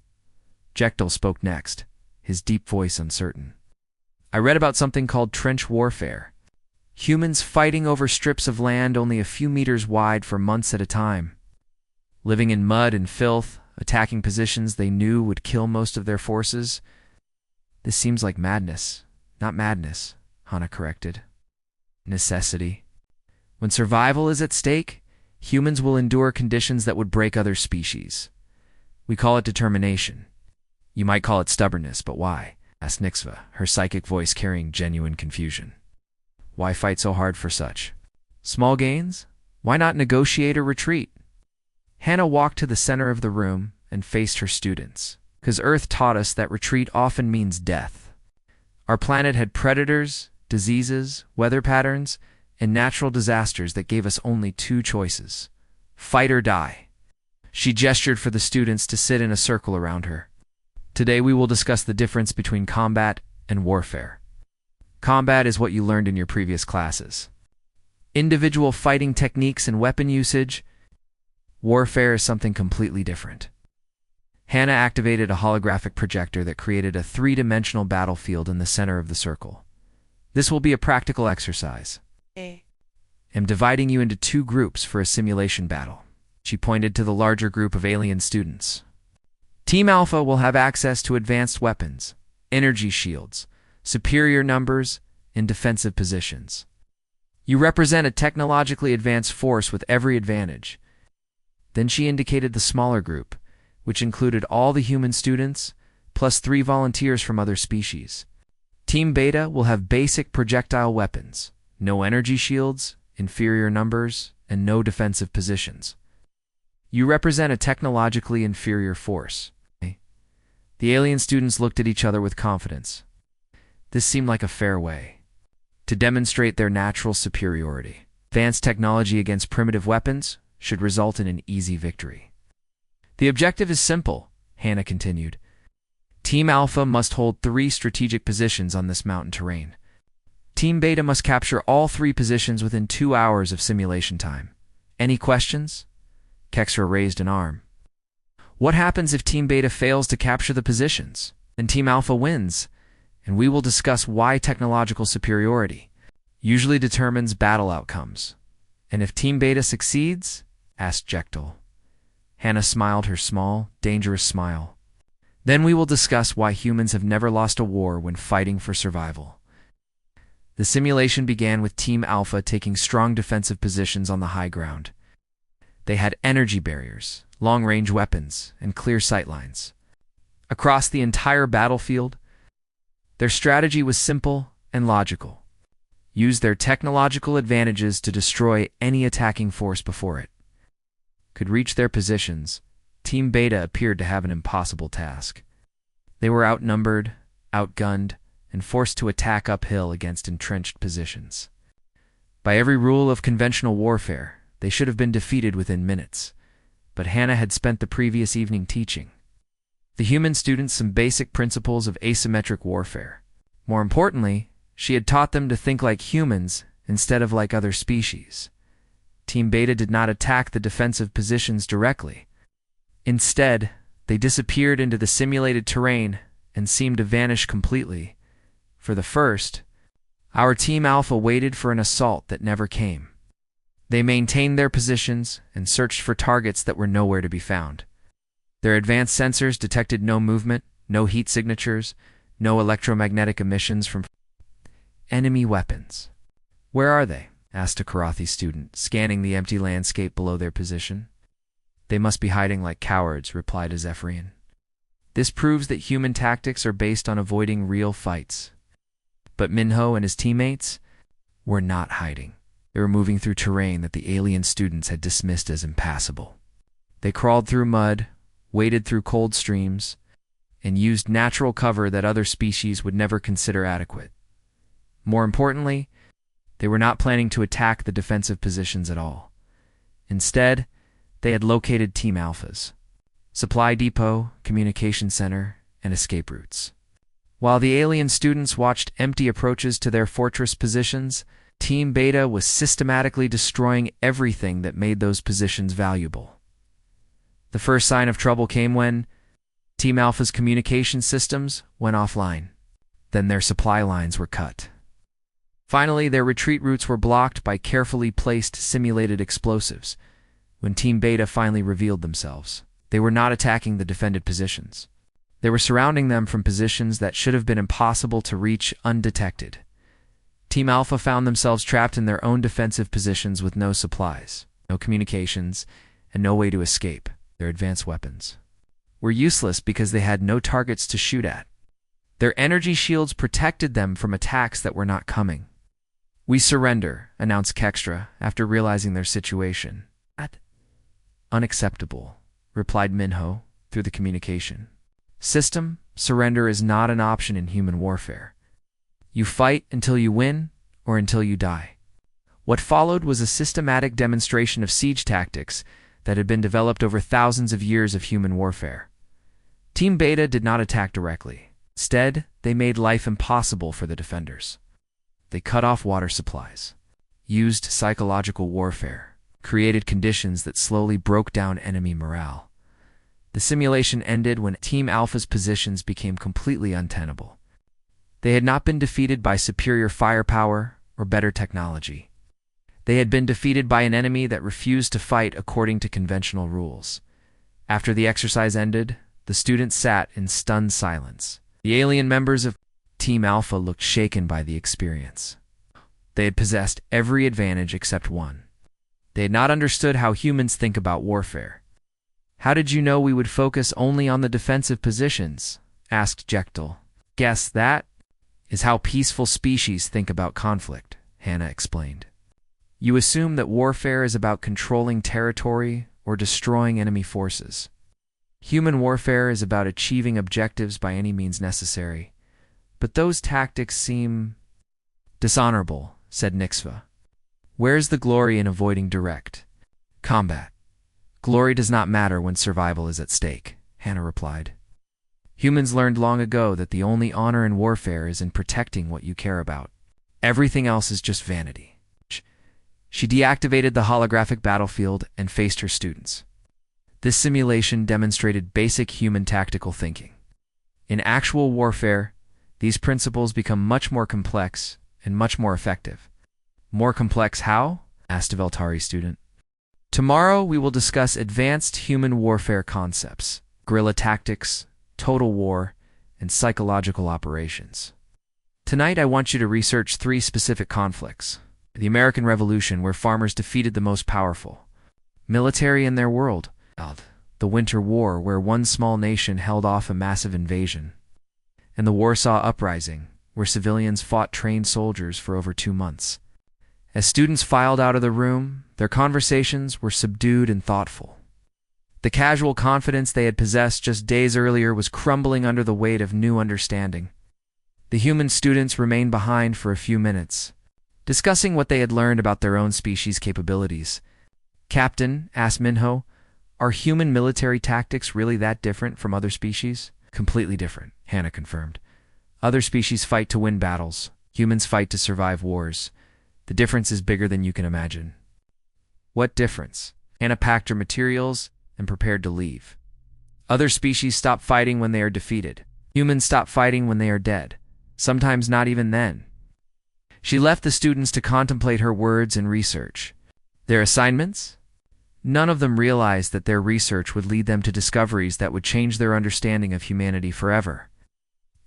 Jektil spoke next, his deep voice uncertain. "I read about something called trench warfare. Humans fighting over strips of land only a few meters wide for months at a time. Living in mud and filth, attacking positions they knew would kill most of their forces." "This seems like madness." "Not madness," Hannah corrected. "Necessity. When survival is at stake, humans will endure conditions that would break other species. We call it determination. You might call it stubbornness, but why? asked Nixva, her psychic voice carrying genuine confusion. Why fight so hard for such small gains? Why not negotiate or retreat? Hannah walked to the center of the room and faced her students. Because Earth taught us that retreat often means death. Our planet had predators, diseases, weather patterns, and natural disasters that gave us only two choices: fight or die. She gestured for the students to sit in a circle around her. Today we will discuss the difference between combat and warfare. Combat is what you learned in your previous classes. Individual fighting techniques and weapon usage. Warfare is something completely different. Hannah activated a holographic projector that created a three-dimensional battlefield in the center of the circle. This will be a practical exercise. I'm dividing you into two groups for a simulation battle. She pointed to the larger group of alien students. Team Alpha will have access to advanced weapons, energy shields, superior numbers, and defensive positions. You represent a technologically advanced force with every advantage. Then she indicated the smaller group, which included all the human students, plus 3 volunteers from other species. Team Beta will have basic projectile weapons, no energy shields, inferior numbers, and no defensive positions. You represent a technologically inferior force. The alien students looked at each other with confidence. This seemed like a fair way to demonstrate their natural superiority. Advanced technology against primitive weapons should result in an easy victory. The objective is simple, Hannah continued. Team Alpha must hold 3 strategic positions on this mountain terrain. Team Beta must capture all 3 positions within 2 hours of simulation time. Any questions? Kexra raised an arm. What happens if Team Beta fails to capture the positions? Then Team Alpha wins, and we will discuss why technological superiority usually determines battle outcomes. And if Team Beta succeeds? Asked Jekyll. Hannah smiled her small, dangerous smile. Then we will discuss why humans have never lost a war when fighting for survival. The simulation began with Team Alpha taking strong defensive positions on the high ground. They had energy barriers, long-range weapons, and clear sightlines. Across the entire battlefield, their strategy was simple and logical. Use their technological advantages to destroy any attacking force before it could reach their positions. Team Beta appeared to have an impossible task. They were outnumbered, outgunned, and forced to attack uphill against entrenched positions. By every rule of conventional warfare, they should have been defeated within minutes. But Hannah had spent the previous evening teaching the human students some basic principles of asymmetric warfare. More importantly, she had taught them to think like humans instead of like other species. Team Beta did not attack the defensive positions directly. Instead, they disappeared into the simulated terrain and seemed to vanish completely. For the first, our Team Alpha waited for an assault that never came. They maintained their positions and searched for targets that were nowhere to be found. Their advanced sensors detected no movement, no heat signatures, no electromagnetic emissions from enemy weapons. Where are they? Asked a Karathi student, scanning the empty landscape below their position. They must be hiding like cowards, replied a Zephyrian. This proves that human tactics are based on avoiding real fights. But Minho and his teammates were not hiding. They were moving through terrain that the alien students had dismissed as impassable. They crawled through mud, waded through cold streams, and used natural cover that other species would never consider adequate. More importantly, they were not planning to attack the defensive positions at all. Instead, they had located Team Alpha's supply depot, communication center, and escape routes. While the alien students watched empty approaches to their fortress positions, Team Beta was systematically destroying everything that made those positions valuable. The first sign of trouble came when Team Alpha's communication systems went offline. Then their supply lines were cut. Finally, their retreat routes were blocked by carefully placed simulated explosives. When Team Beta finally revealed themselves, they were not attacking the defended positions. They were surrounding them from positions that should have been impossible to reach undetected. Team Alpha found themselves trapped in their own defensive positions with no supplies, no communications, and no way to escape. Their advanced weapons were useless because they had no targets to shoot at. Their energy shields protected them from attacks that were not coming. "We surrender," announced Kextra after realizing their situation. "Unacceptable," replied Minho through the communication system. "Surrender is not an option in human warfare. You fight until you win or until you die." What followed was a systematic demonstration of siege tactics that had been developed over thousands of years of human warfare. Team Beta did not attack directly. Instead, they made life impossible for the defenders. They cut off water supplies, used psychological warfare, created conditions that slowly broke down enemy morale. The simulation ended when Team Alpha's positions became completely untenable. They had not been defeated by superior firepower or better technology. They had been defeated by an enemy that refused to fight according to conventional rules. After the exercise ended, the students sat in stunned silence. The alien members of Team Alpha looked shaken by the experience. They had possessed every advantage except one. They had not understood how humans think about warfare. "How did you know we would focus only on the defensive positions?" asked Jekyll. "Guess that is how peaceful species think about conflict," Hannah explained. "You assume that warfare is about controlling territory or destroying enemy forces. Human warfare is about achieving objectives by any means necessary. But those tactics seem dishonorable," said Nixva. "Where's the glory in avoiding direct combat?" "Glory does not matter when survival is at stake," Hannah replied. "Humans learned long ago that the only honor in warfare is in protecting what you care about. Everything else is just vanity." She deactivated the holographic battlefield and faced her students. This simulation demonstrated basic human tactical thinking. In actual warfare, these principles become much more complex and much more effective. "More complex how?" asked a Veltari student. "Tomorrow we will discuss advanced human warfare concepts, guerrilla tactics, total war, and psychological operations. Tonight I want you to research 3 specific conflicts. The American Revolution, where farmers defeated the most powerful military in their world. The Winter War, where one small nation held off a massive invasion. And the Warsaw Uprising, where civilians fought trained soldiers for over 2 months. As students filed out of the room, their conversations were subdued and thoughtful. The casual confidence they had possessed just days earlier was crumbling under the weight of new understanding. The human students remained behind for a few minutes, discussing what they had learned about their own species' capabilities. "Captain," asked Minho, "are human military tactics really that different from other species?" "Completely different," Hannah confirmed. "Other species fight to win battles. Humans fight to survive wars. The difference is bigger than you can imagine." "What difference?" Hannah packed her materials and prepared to leave. "Other species stop fighting when they are defeated. Humans stop fighting when they are dead. Sometimes not even then." She left the students to contemplate her words and research. Their assignments? None of them realized that their research would lead them to discoveries that would change their understanding of humanity forever.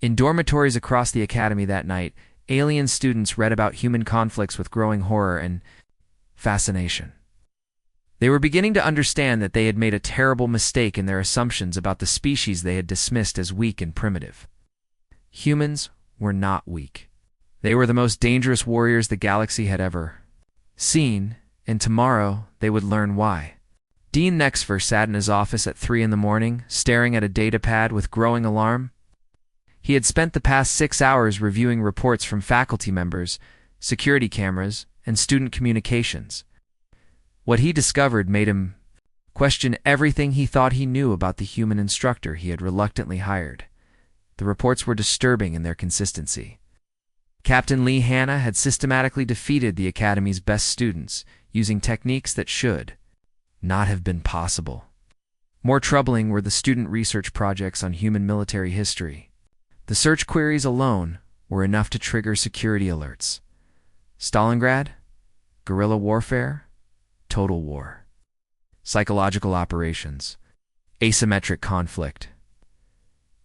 In dormitories across the academy that night, alien students read about human conflicts with growing horror and fascination. They were beginning to understand that they had made a terrible mistake in their assumptions about the species they had dismissed as weak and primitive. Humans were not weak. They were the most dangerous warriors the galaxy had ever seen, and tomorrow they would learn why. Dean Nexfer sat in his office at 3 in the morning, staring at a data pad with growing alarm. He had spent the past 6 hours reviewing reports from faculty members, security cameras, and student communications. What he discovered made him question everything he thought he knew about the human instructor he had reluctantly hired. The reports were disturbing in their consistency. Captain Lee Hanna had systematically defeated the Academy's best students using techniques that should not have been possible. More troubling were the student research projects on human military history. The search queries alone were enough to trigger security alerts. Stalingrad, guerrilla warfare, total war, psychological operations, asymmetric conflict.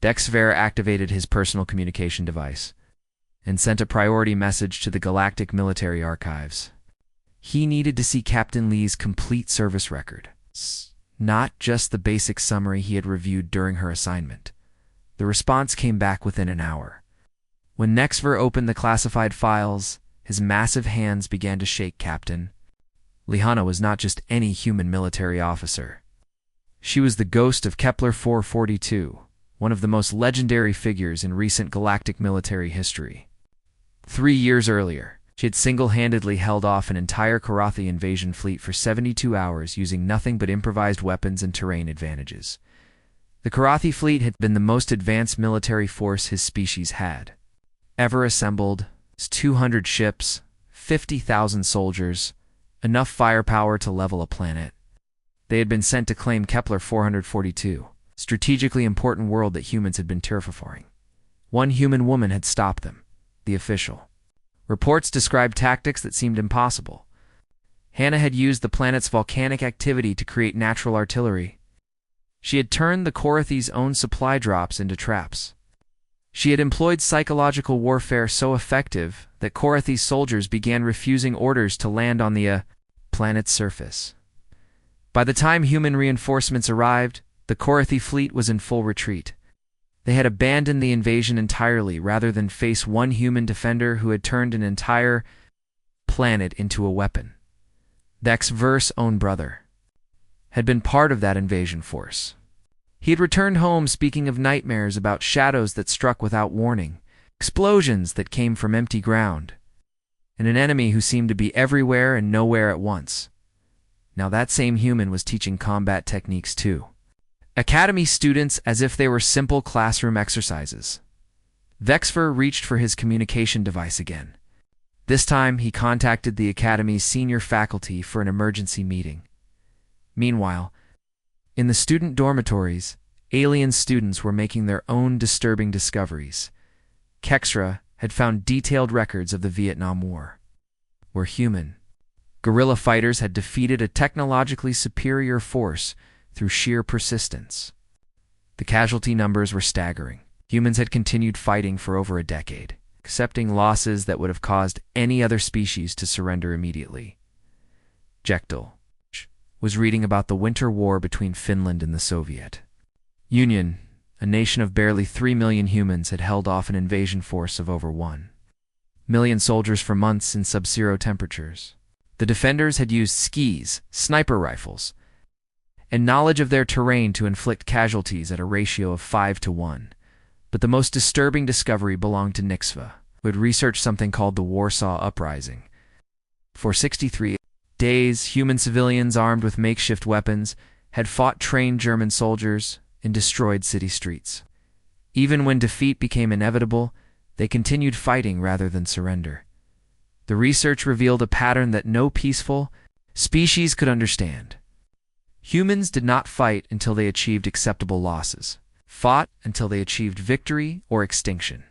Dexver activated his personal communication device and sent a priority message to the Galactic Military Archives. He needed to see Captain Lee's complete service record, not just the basic summary he had reviewed during her assignment, The response came back within an hour. When Nexver opened the classified files, his massive hands began to shake. Captain. Lihanna was not just any human military officer. She was the ghost of Kepler 442, one of the most legendary figures in recent galactic military history. 3 years earlier, she had single-handedly held off an entire Karathi invasion fleet for 72 hours using nothing but improvised weapons and terrain advantages. The Karathi fleet had been the most advanced military force his species had ever assembled. 200 ships, 50,000 soldiers, enough firepower to level a planet. They had been sent to claim Kepler 442, strategically important world that humans had been terraforming. One human woman had stopped them, the official. Reports described tactics that seemed impossible. Hannah had used the planet's volcanic activity to create natural artillery. She had turned the Korathi's own supply drops into traps. She had employed psychological warfare so effective that Korathi's soldiers began refusing orders to land on the planet's surface. By the time human reinforcements arrived, the Korathi fleet was in full retreat. They had abandoned the invasion entirely rather than face one human defender who had turned an entire planet into a weapon. Nexver's own brother had been part of that invasion force. He had returned home speaking of nightmares about shadows that struck without warning, explosions that came from empty ground, and an enemy who seemed to be everywhere and nowhere at once. Now that same human was teaching combat techniques too. Academy students as if they were simple classroom exercises. Vexfer reached for his communication device again. This time he contacted the Academy's senior faculty for an emergency meeting. Meanwhile, in the student dormitories, alien students were making their own disturbing discoveries. Kexra had found detailed records of the Vietnam War, where human guerrilla fighters had defeated a technologically superior force through sheer persistence. The casualty numbers were staggering. Humans had continued fighting for over a decade, accepting losses that would have caused any other species to surrender immediately. Jekdal was reading about the Winter War between Finland and the Soviet Union. A nation of barely 3 million humans had held off an invasion force of over 1 million soldiers for months in sub-zero temperatures. The defenders had used skis, sniper rifles, and knowledge of their terrain to inflict casualties at a ratio of 5-to-1. But the most disturbing discovery belonged to Nixva, who had researched something called the Warsaw Uprising. For 63 days, human civilians armed with makeshift weapons had fought trained German soldiers and destroyed city streets. Even when defeat became inevitable, they continued fighting rather than surrender. The research revealed a pattern that no peaceful species could understand. Humans did not fight until they achieved acceptable losses, fought until they achieved victory or extinction.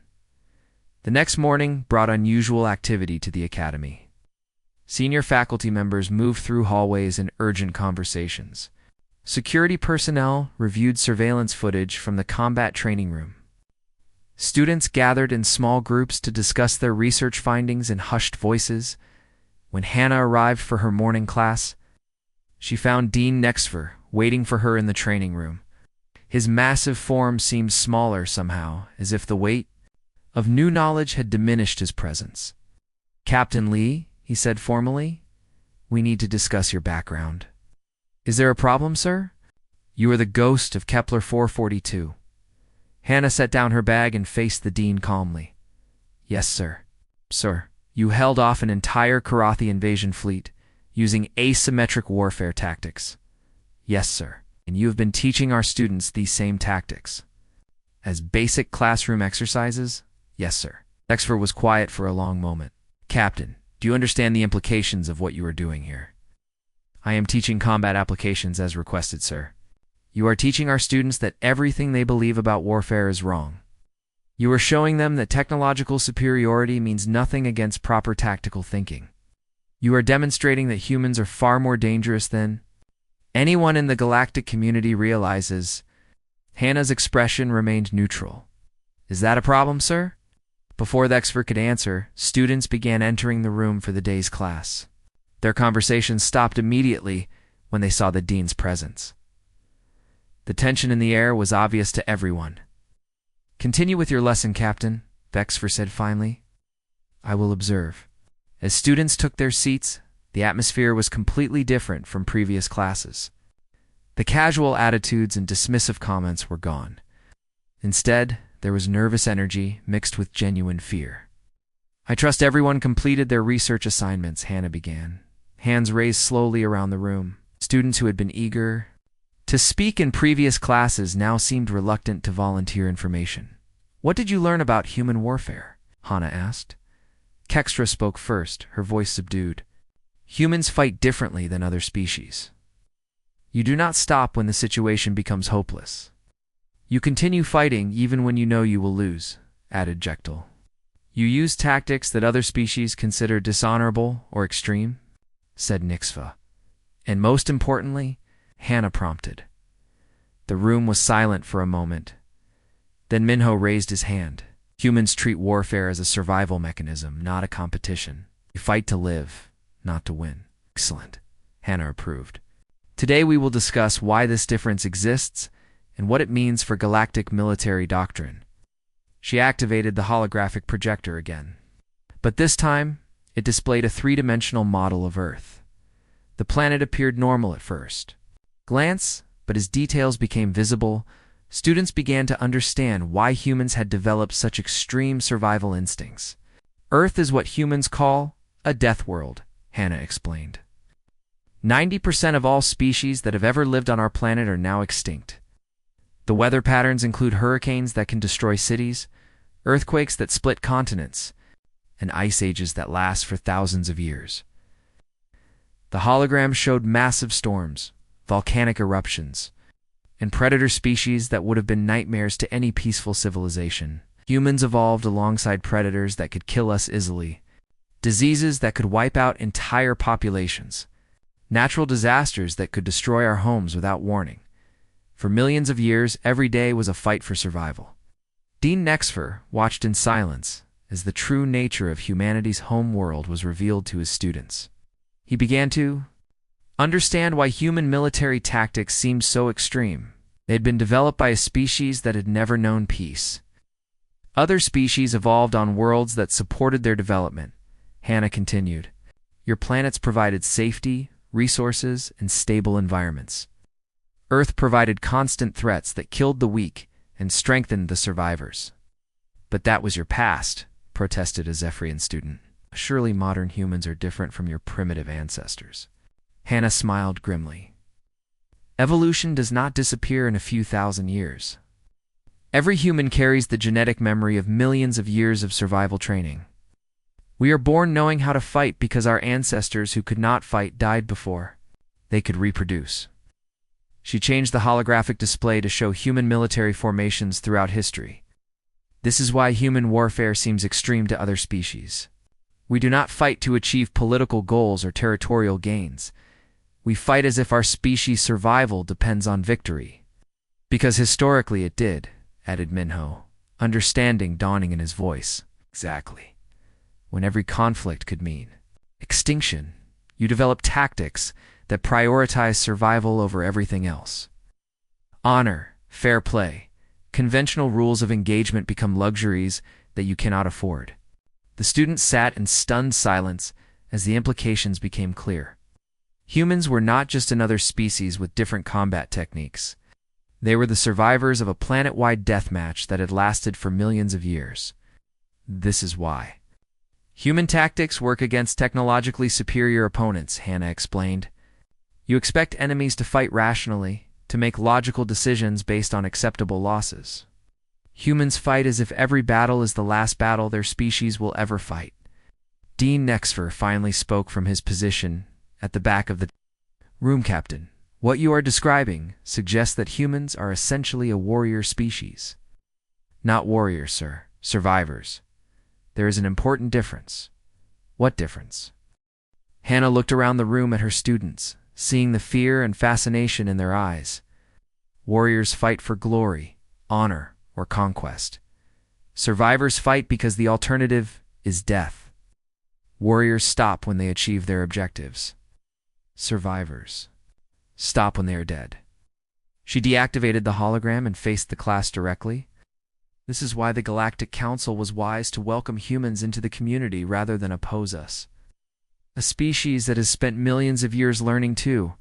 The next morning brought unusual activity to the Academy. Senior faculty members moved through hallways in urgent conversations. Security personnel reviewed surveillance footage from the combat training room. Students gathered in small groups to discuss their research findings in hushed voices. When Hannah arrived for her morning class, she found Dean Nexver waiting for her in the training room. His massive form seemed smaller somehow, as if the weight of new knowledge had diminished his presence. "Captain Lee," he said formally, "we need to discuss your background." "Is there a problem, sir?" "You are the ghost of Kepler 442. Hannah set down her bag and faced the dean calmly. "Yes, sir." "Sir, you held off an entire Karathi invasion fleet using asymmetric warfare tactics." "Yes, sir. And you have been teaching our students these same tactics as basic classroom exercises?" "Yes, sir." Nexver was quiet for a long moment. "Captain, do you understand the implications of what you are doing here?" "I am teaching combat applications as requested, sir." "You are teaching our students that everything they believe about warfare is wrong. You are showing them that technological superiority means nothing against proper tactical thinking. You are demonstrating that humans are far more dangerous than anyone in the galactic community realizes." Hannah's expression remained neutral. "Is that a problem, sir?" Before Nexver could answer, students began entering the room for the day's class. Their conversations stopped immediately when they saw the dean's presence. The tension in the air was obvious to everyone. Continue with your lesson, Captain, Vexfer said finally. I will observe. As students took their seats, the atmosphere was completely different from previous classes. The casual attitudes and dismissive comments were gone. Instead, there was nervous energy mixed with genuine fear. I trust everyone completed their research assignments, Hannah began. Hands raised slowly around the room. Students who had been eager to speak in previous classes now seemed reluctant to volunteer information. What did you learn about human warfare? Hannah asked. Kextra spoke first, her voice subdued. Humans fight differently than other species. You do not stop when the situation becomes hopeless. You continue fighting even when you know you will lose, added Jektal. You use tactics that other species consider dishonorable or extreme, said Nixva. And most importantly, Hannah prompted. The room was silent for a moment. Then Minho raised his hand. Humans treat warfare as a survival mechanism, not a competition. You fight to live, not to win. Excellent, Hannah approved. Today we will discuss why this difference exists and what it means for galactic military doctrine. She activated the holographic projector again. But this time, it displayed a three-dimensional model of Earth. The planet appeared normal at first. Glance, but as details became visible, students began to understand why humans had developed such extreme survival instincts. Earth is what humans call a death world, Hannah explained. 90% of all species that have ever lived on our planet are now extinct. The weather patterns include hurricanes that can destroy cities, earthquakes that split continents, and ice ages that last for thousands of years. The hologram showed massive storms, volcanic eruptions, and predator species that would have been nightmares to any peaceful civilization. Humans evolved alongside predators that could kill us easily, diseases that could wipe out entire populations, natural disasters that could destroy our homes without warning. For millions of years, every day was a fight for survival. Dean Nexfer watched in silence as the true nature of humanity's home world was revealed to his students. He began to understand why human military tactics seemed so extreme. They had been developed by a species that had never known peace. Other species evolved on worlds that supported their development. Hannah continued. Your planets provided safety, resources, and stable environments. Earth provided constant threats that killed the weak and strengthened the survivors. But that was your past, protested a Zephyrian student. Surely modern humans are different from your primitive ancestors. Hannah smiled grimly. Evolution does not disappear in a few thousand years. Every human carries the genetic memory of millions of years of survival training. We are born knowing how to fight because our ancestors who could not fight died before they could reproduce. She changed the holographic display to show human military formations throughout history. This is why human warfare seems extreme to other species. We do not fight to achieve political goals or territorial gains. We fight as if our species' survival depends on victory. Because historically it did, added Minho, understanding dawning in his voice. Exactly. When every conflict could mean extinction, you develop tactics that prioritize survival over everything else. Honor, fair play, conventional rules of engagement become luxuries that you cannot afford. The students sat in stunned silence as the implications became clear. Humans were not just another species with different combat techniques. They were the survivors of a planet-wide deathmatch that had lasted for millions of years. This is why. Human tactics work against technologically superior opponents, Hannah explained. You expect enemies to fight rationally, to make logical decisions based on acceptable losses. Humans fight as if every battle is the last battle their species will ever fight. Dean Nexfer finally spoke from his position at the back of the room. Captain, what you are describing suggests that humans are essentially a warrior species. Not warriors, sir. Survivors. There is an important difference. What difference? Hannah looked around the room at her students, seeing the fear and fascination in their eyes. Warriors fight for glory, honor, or conquest. Survivors fight because the alternative is death. Warriors stop when they achieve their objectives. Survivors stop when they are dead. She deactivated the hologram and faced the class directly. This is why the Galactic Council was wise to welcome humans into the community rather than oppose us. A species that has spent millions of years learning too.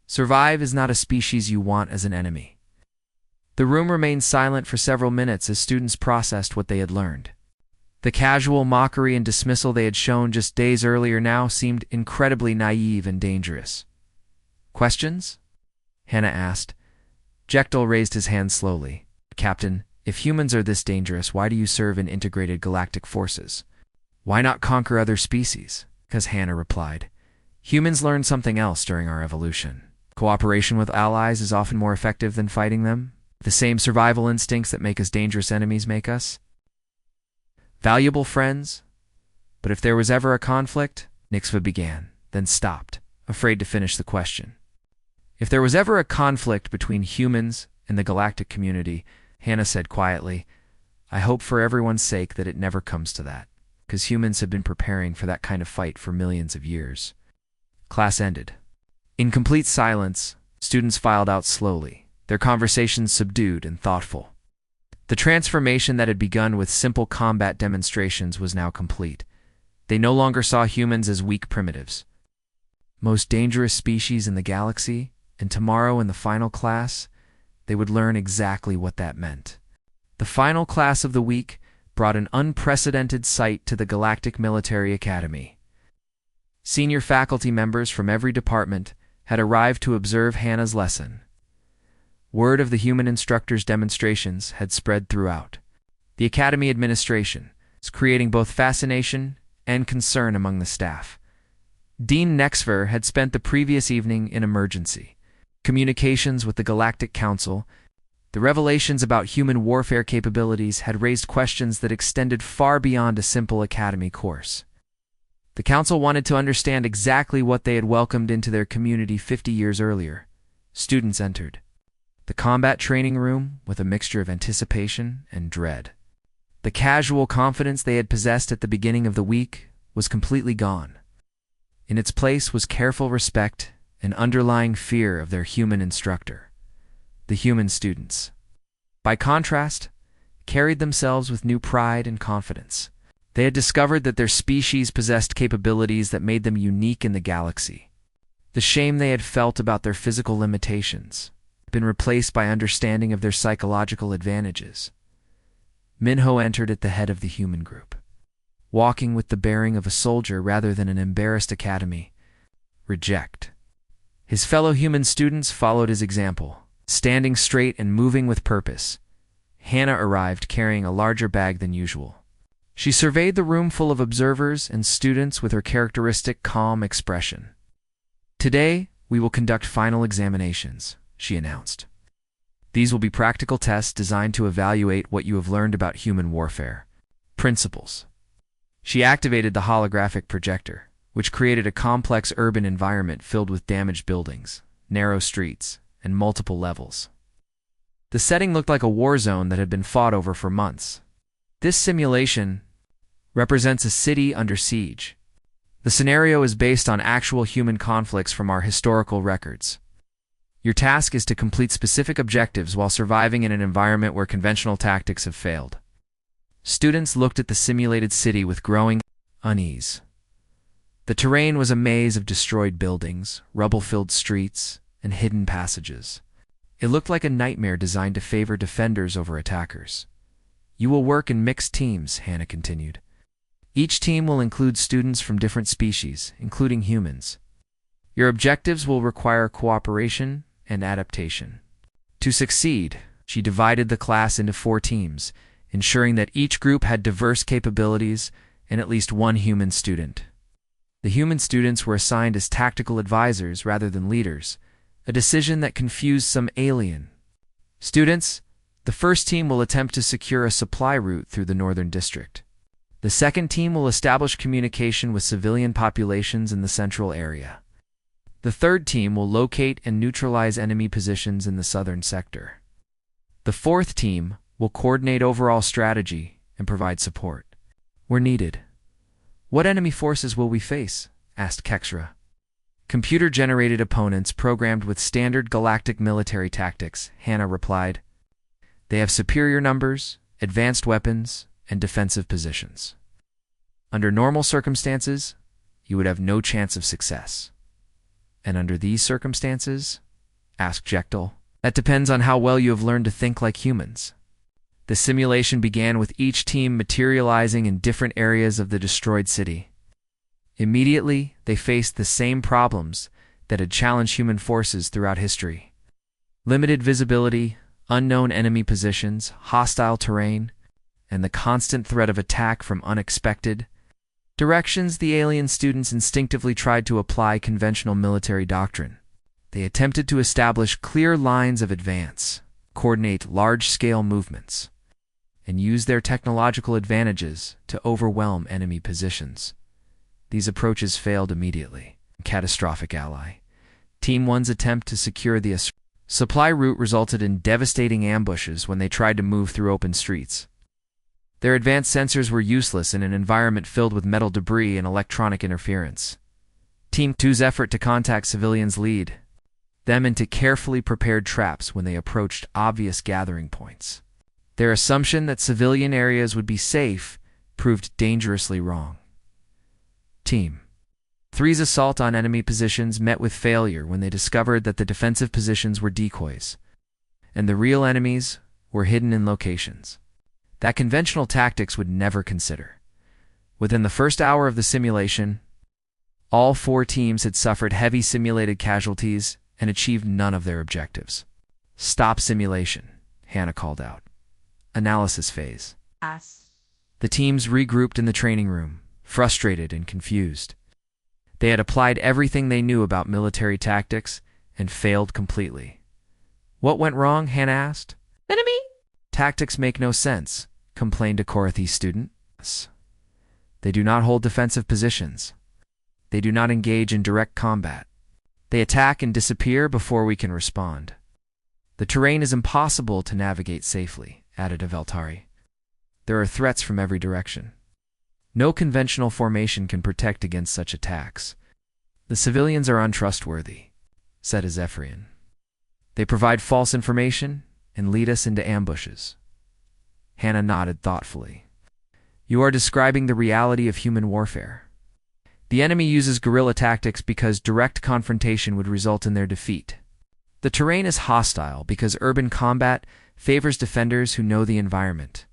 Survive is not a species you want as an enemy. The room remained silent for several minutes as students processed what they had learned. The casual mockery and dismissal they had shown just days earlier now seemed incredibly naive and dangerous. Questions? Hannah asked. Jekyll raised his hand slowly. Captain, if humans are this dangerous, why do you serve in integrated galactic forces? Why not conquer other species? Because Hannah replied, humans learned something else during our evolution. Cooperation with allies is often more effective than fighting them. The same survival instincts that make us dangerous enemies make us valuable friends. But if there was ever a conflict, Nixva began, then stopped, afraid to finish the question. If there was ever a conflict between humans and the galactic community, Hannah said quietly, I hope for everyone's sake that it never comes to that, because humans have been preparing for that kind of fight for millions of years. Class ended. In complete silence, students filed out slowly, their conversations subdued and thoughtful. The transformation that had begun with simple combat demonstrations was now complete. They no longer saw humans as weak primitives. Most dangerous species in the galaxy, and tomorrow in the final class, they would learn exactly what that meant. The final class of the week brought an unprecedented sight to the Galactic Military Academy. Senior faculty members from every department had arrived to observe Hannah's lesson. Word of the human instructor's demonstrations had spread throughout. The Academy administration is creating both fascination and concern among the staff. Dean Nexver had spent the previous evening in emergency communications with the Galactic Council. The revelations about human warfare capabilities had raised questions that extended far beyond a simple academy course. The Council wanted to understand exactly what they had welcomed into their community 50 years earlier. Students entered the combat training room with a mixture of anticipation and dread. The casual confidence they had possessed at the beginning of the week was completely gone. In its place was careful respect and underlying fear of their human instructor. The human students, by contrast, carried themselves with new pride and confidence. They had discovered that their species possessed capabilities that made them unique in the galaxy. The shame they had felt about their physical limitations had been replaced by understanding of their psychological advantages. Minho entered at the head of the human group, walking with the bearing of a soldier rather than an embarrassed academy. Reject. His fellow human students followed his example, standing straight and moving with purpose. Hannah arrived carrying a larger bag than usual. She surveyed the room full of observers and students with her characteristic calm expression. Today, we will conduct final examinations, she announced. These will be practical tests designed to evaluate what you have learned about human warfare. Principles. She activated the holographic projector, which created a complex urban environment filled with damaged buildings, narrow streets, and multiple levels. The setting looked like a war zone that had been fought over for months. This simulation represents a city under siege. The scenario is based on actual human conflicts from our historical records. Your task is to complete specific objectives while surviving in an environment where conventional tactics have failed. Students looked at the simulated city with growing unease. The terrain was a maze of destroyed buildings, rubble-filled streets, and hidden passages. It looked like a nightmare designed to favor defenders over attackers. You will work in mixed teams, Hannah continued. Each team will include students from different species, including humans. Your objectives will require cooperation and adaptation. To succeed, she divided the class into 4 teams, ensuring that each group had diverse capabilities and at least one human student. The human students were assigned as tactical advisors rather than leaders, a decision that confused some alien. Students, the first team will attempt to secure a supply route through the Northern District. The second team will establish communication with civilian populations in the central area. The third team will locate and neutralize enemy positions in the southern sector. The fourth team will coordinate overall strategy and provide support where needed. What enemy forces will we face? Asked Kexra. Computer-generated opponents programmed with standard galactic military tactics, Hannah replied. They have superior numbers, advanced weapons, and defensive positions. Under normal circumstances, you would have no chance of success. And under these circumstances? Asked Jekyll. That depends on how well you have learned to think like humans. The simulation began with each team materializing in different areas of the destroyed city. Immediately, they faced the same problems that had challenged human forces throughout history. Limited visibility, unknown enemy positions, hostile terrain, and the constant threat of attack from unexpected directions. The alien students instinctively tried to apply conventional military doctrine. They attempted to establish clear lines of advance, coordinate large-scale movements, and use their technological advantages to overwhelm enemy positions. These approaches failed immediately. Catastrophic ally. Team 1's attempt to secure the supply route resulted in devastating ambushes when they tried to move through open streets. Their advanced sensors were useless in an environment filled with metal debris and electronic interference. Team 2's effort to contact civilians led them into carefully prepared traps when they approached obvious gathering points. Their assumption that civilian areas would be safe proved dangerously wrong. Team 3's assault on enemy positions met with failure when they discovered that the defensive positions were decoys, and the real enemies were hidden in locations that conventional tactics would never consider. Within the first hour of the simulation, all 4 teams had suffered heavy simulated casualties and achieved none of their objectives. Stop simulation, Hannah called out. Analysis phase. The teams regrouped in the training room, frustrated and confused. They had applied everything they knew about military tactics and failed completely. What went wrong? Hannah asked. Enemy? Tactics make no sense, complained a Korathi student. They do not hold defensive positions. They do not engage in direct combat. They attack and disappear before we can respond. The terrain is impossible to navigate safely, added Aveltari. There are threats from every direction. No conventional formation can protect against such attacks. The civilians are untrustworthy, said Zephyrian. They provide false information and lead us into ambushes. Hannah nodded thoughtfully. You are describing the reality of human warfare. The enemy uses guerrilla tactics because direct confrontation would result in their defeat. The terrain is hostile because urban combat favors defenders who know the environment.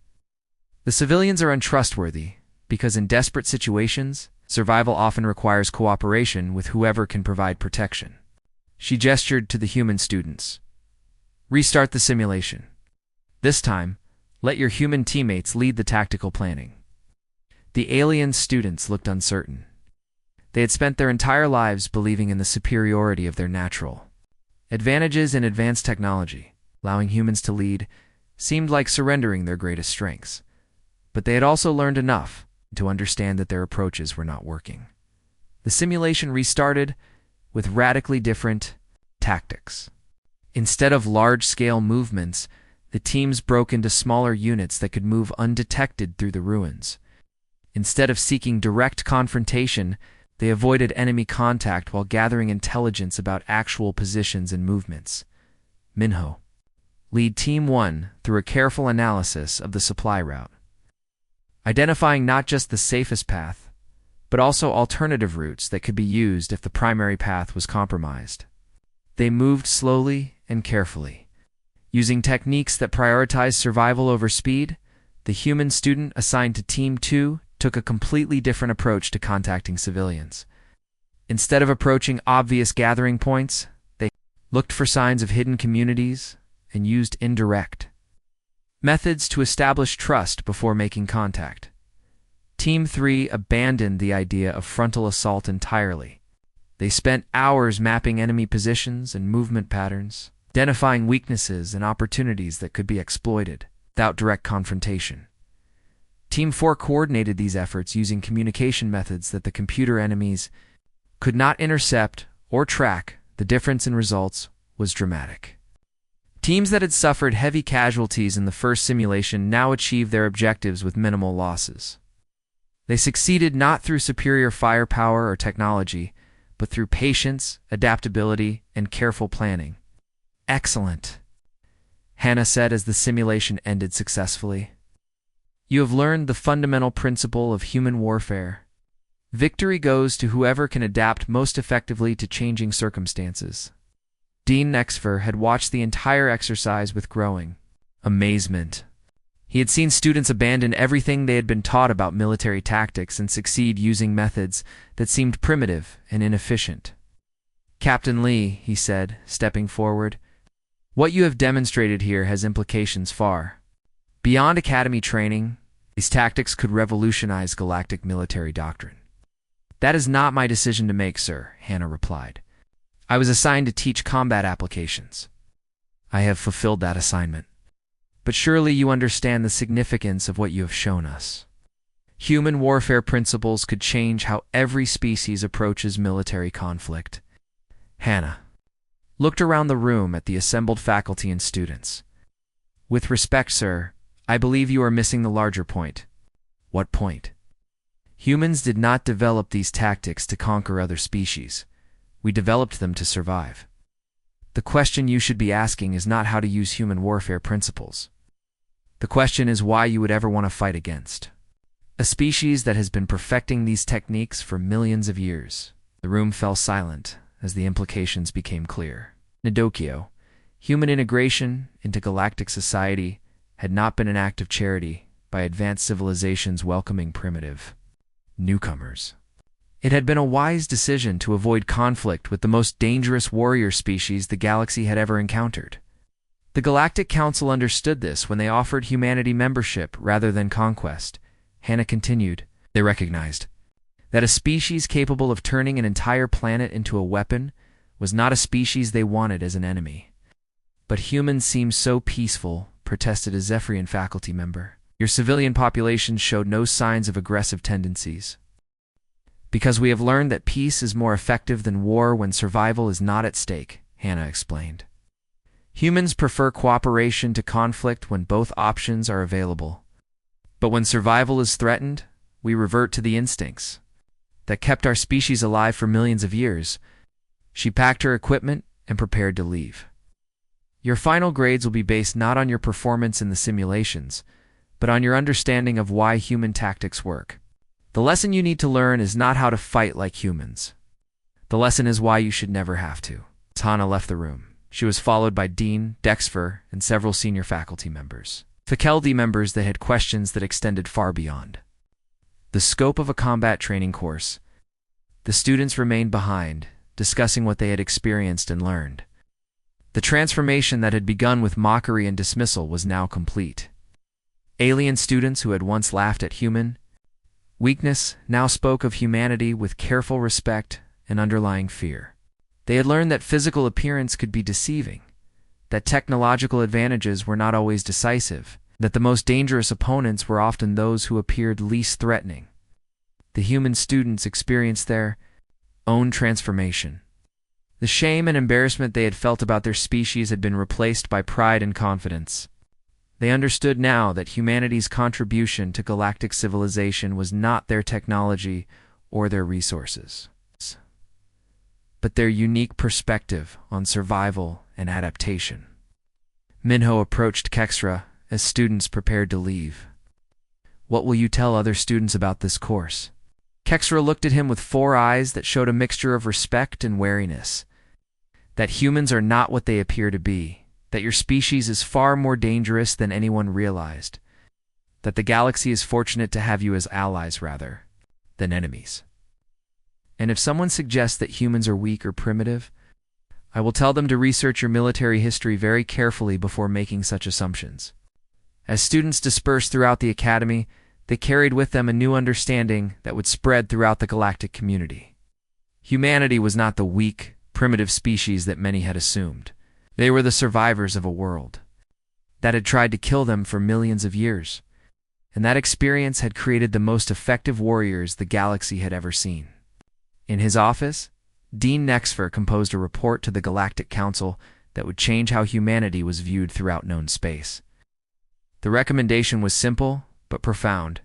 The civilians are untrustworthy because in desperate situations, survival often requires cooperation with whoever can provide protection. She gestured to the human students. Restart the simulation. This time, let your human teammates lead the tactical planning. The alien students looked uncertain. They had spent their entire lives believing in the superiority of their natural advantages in advanced technology. Allowing humans to lead seemed like surrendering their greatest strengths. But they had also learned enough to understand that their approaches were not working. The simulation restarted with radically different tactics. Instead of large-scale movements, the teams broke into smaller units that could move undetected through the ruins. Instead of seeking direct confrontation, they avoided enemy contact while gathering intelligence about actual positions and movements. Minho, lead Team 1 through a careful analysis of the supply route, identifying not just the safest path, but also alternative routes that could be used if the primary path was compromised. They moved slowly and carefully. Using techniques that prioritize survival over speed, the human student assigned to Team 2 took a completely different approach to contacting civilians. Instead of approaching obvious gathering points, they looked for signs of hidden communities and used indirect methods to establish trust before making contact. Team 3 abandoned the idea of frontal assault entirely. They spent hours mapping enemy positions and movement patterns, identifying weaknesses and opportunities that could be exploited without direct confrontation. Team 4 coordinated these efforts using communication methods that the computer enemies could not intercept or track. The difference in results was dramatic. Teams that had suffered heavy casualties in the first simulation now achieved their objectives with minimal losses. They succeeded not through superior firepower or technology, but through patience, adaptability, and careful planning. Excellent, Hannah said as the simulation ended successfully. You have learned the fundamental principle of human warfare. Victory goes to whoever can adapt most effectively to changing circumstances. Dean Nexfer had watched the entire exercise with growing amazement. He had seen students abandon everything they had been taught about military tactics and succeed using methods that seemed primitive and inefficient. "Captain Lee," he said, stepping forward, "what you have demonstrated here has implications far beyond academy training. These tactics could revolutionize galactic military doctrine." "That is not my decision to make, sir," Hannah replied. "I was assigned to teach combat applications. I have fulfilled that assignment. But surely you understand the significance of what you have shown us. Human warfare principles could change how every species approaches military conflict." Hannah looked around the room at the assembled faculty and students. "With respect, sir, I believe you are missing the larger point." "What point?" "Humans did not develop these tactics to conquer other species. We developed them to survive. The question you should be asking is not how to use human warfare principles. The question is why you would ever want to fight against a species that has been perfecting these techniques for millions of years." The room fell silent as the implications became clear. Nidokio, human integration into galactic society had not been an act of charity by advanced civilizations welcoming primitive newcomers. It had been a wise decision to avoid conflict with the most dangerous warrior species the galaxy had ever encountered. The Galactic Council understood this when they offered humanity membership rather than conquest. Hannah continued, "They recognized that a species capable of turning an entire planet into a weapon was not a species they wanted as an enemy." "But humans seem so peaceful," protested a Zephyrian faculty member. "Your civilian population showed no signs of aggressive tendencies." "Because we have learned that peace is more effective than war when survival is not at stake," Hannah explained. "Humans prefer cooperation to conflict when both options are available. But when survival is threatened, we revert to the instincts that kept our species alive for millions of years." She packed her equipment and prepared to leave. "Your final grades will be based not on your performance in the simulations, but on your understanding of why human tactics work. The lesson you need to learn is not how to fight like humans. The lesson is why you should never have to." Hannah left the room. She was followed by Dean Dexfer and several senior faculty members. Faculty members that had questions that extended far beyond the scope of a combat training course. The students remained behind, discussing what they had experienced and learned. The transformation that had begun with mockery and dismissal was now complete. Alien students who had once laughed at human weakness now spoke of humanity with careful respect and underlying fear. They had learned that physical appearance could be deceiving, that technological advantages were not always decisive, that the most dangerous opponents were often those who appeared least threatening. The human students experienced their own transformation. The shame and embarrassment they had felt about their species had been replaced by pride and confidence. They understood now that humanity's contribution to galactic civilization was not their technology or their resources, but their unique perspective on survival and adaptation. Minho approached Kexra as students prepared to leave. "What will you tell other students about this course?" Kexra looked at him with 4 eyes that showed a mixture of respect and wariness. "That humans are not what they appear to be, that your species is far more dangerous than anyone realized, that the galaxy is fortunate to have you as allies rather than enemies. And if someone suggests that humans are weak or primitive, I will tell them to research your military history very carefully before making such assumptions." As students dispersed throughout the academy, they carried with them a new understanding that would spread throughout the galactic community. Humanity was not the weak, primitive species that many had assumed. They were the survivors of a world that had tried to kill them for millions of years, and that experience had created the most effective warriors the galaxy had ever seen. In his office, Dean Nexfer composed a report to the Galactic Council that would change how humanity was viewed throughout known space. The recommendation was simple but profound.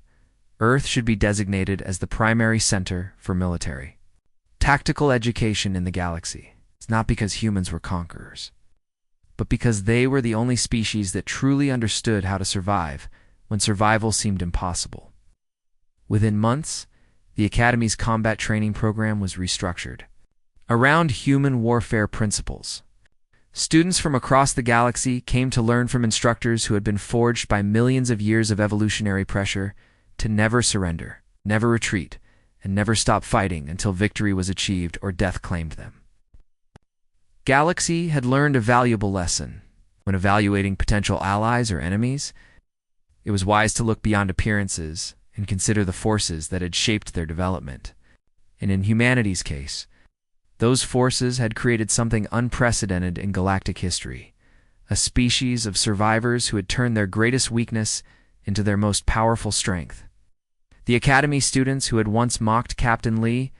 Earth should be designated as the primary center for military tactical education in the galaxy. It's not because humans were conquerors, but because they were the only species that truly understood how to survive when survival seemed impossible. Within months, the Academy's combat training program was restructured around human warfare principles. Students from across the galaxy came to learn from instructors who had been forged by millions of years of evolutionary pressure to never surrender, never retreat, and never stop fighting until victory was achieved or death claimed them. Galaxy had learned a valuable lesson. When evaluating potential allies or enemies, it was wise to look beyond appearances and consider the forces that had shaped their development. And in humanity's case, those forces had created something unprecedented in galactic history, a species of survivors who had turned their greatest weakness into their most powerful strength. The Academy students who had once mocked Captain Lee,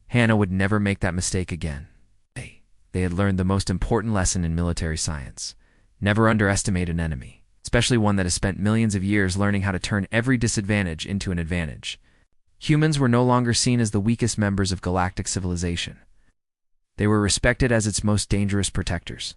Hannah would never make that mistake again. They had learned the most important lesson in military science. Never underestimate an enemy, especially one that has spent millions of years learning how to turn every disadvantage into an advantage. Humans were no longer seen as the weakest members of galactic civilization. They were respected as its most dangerous protectors.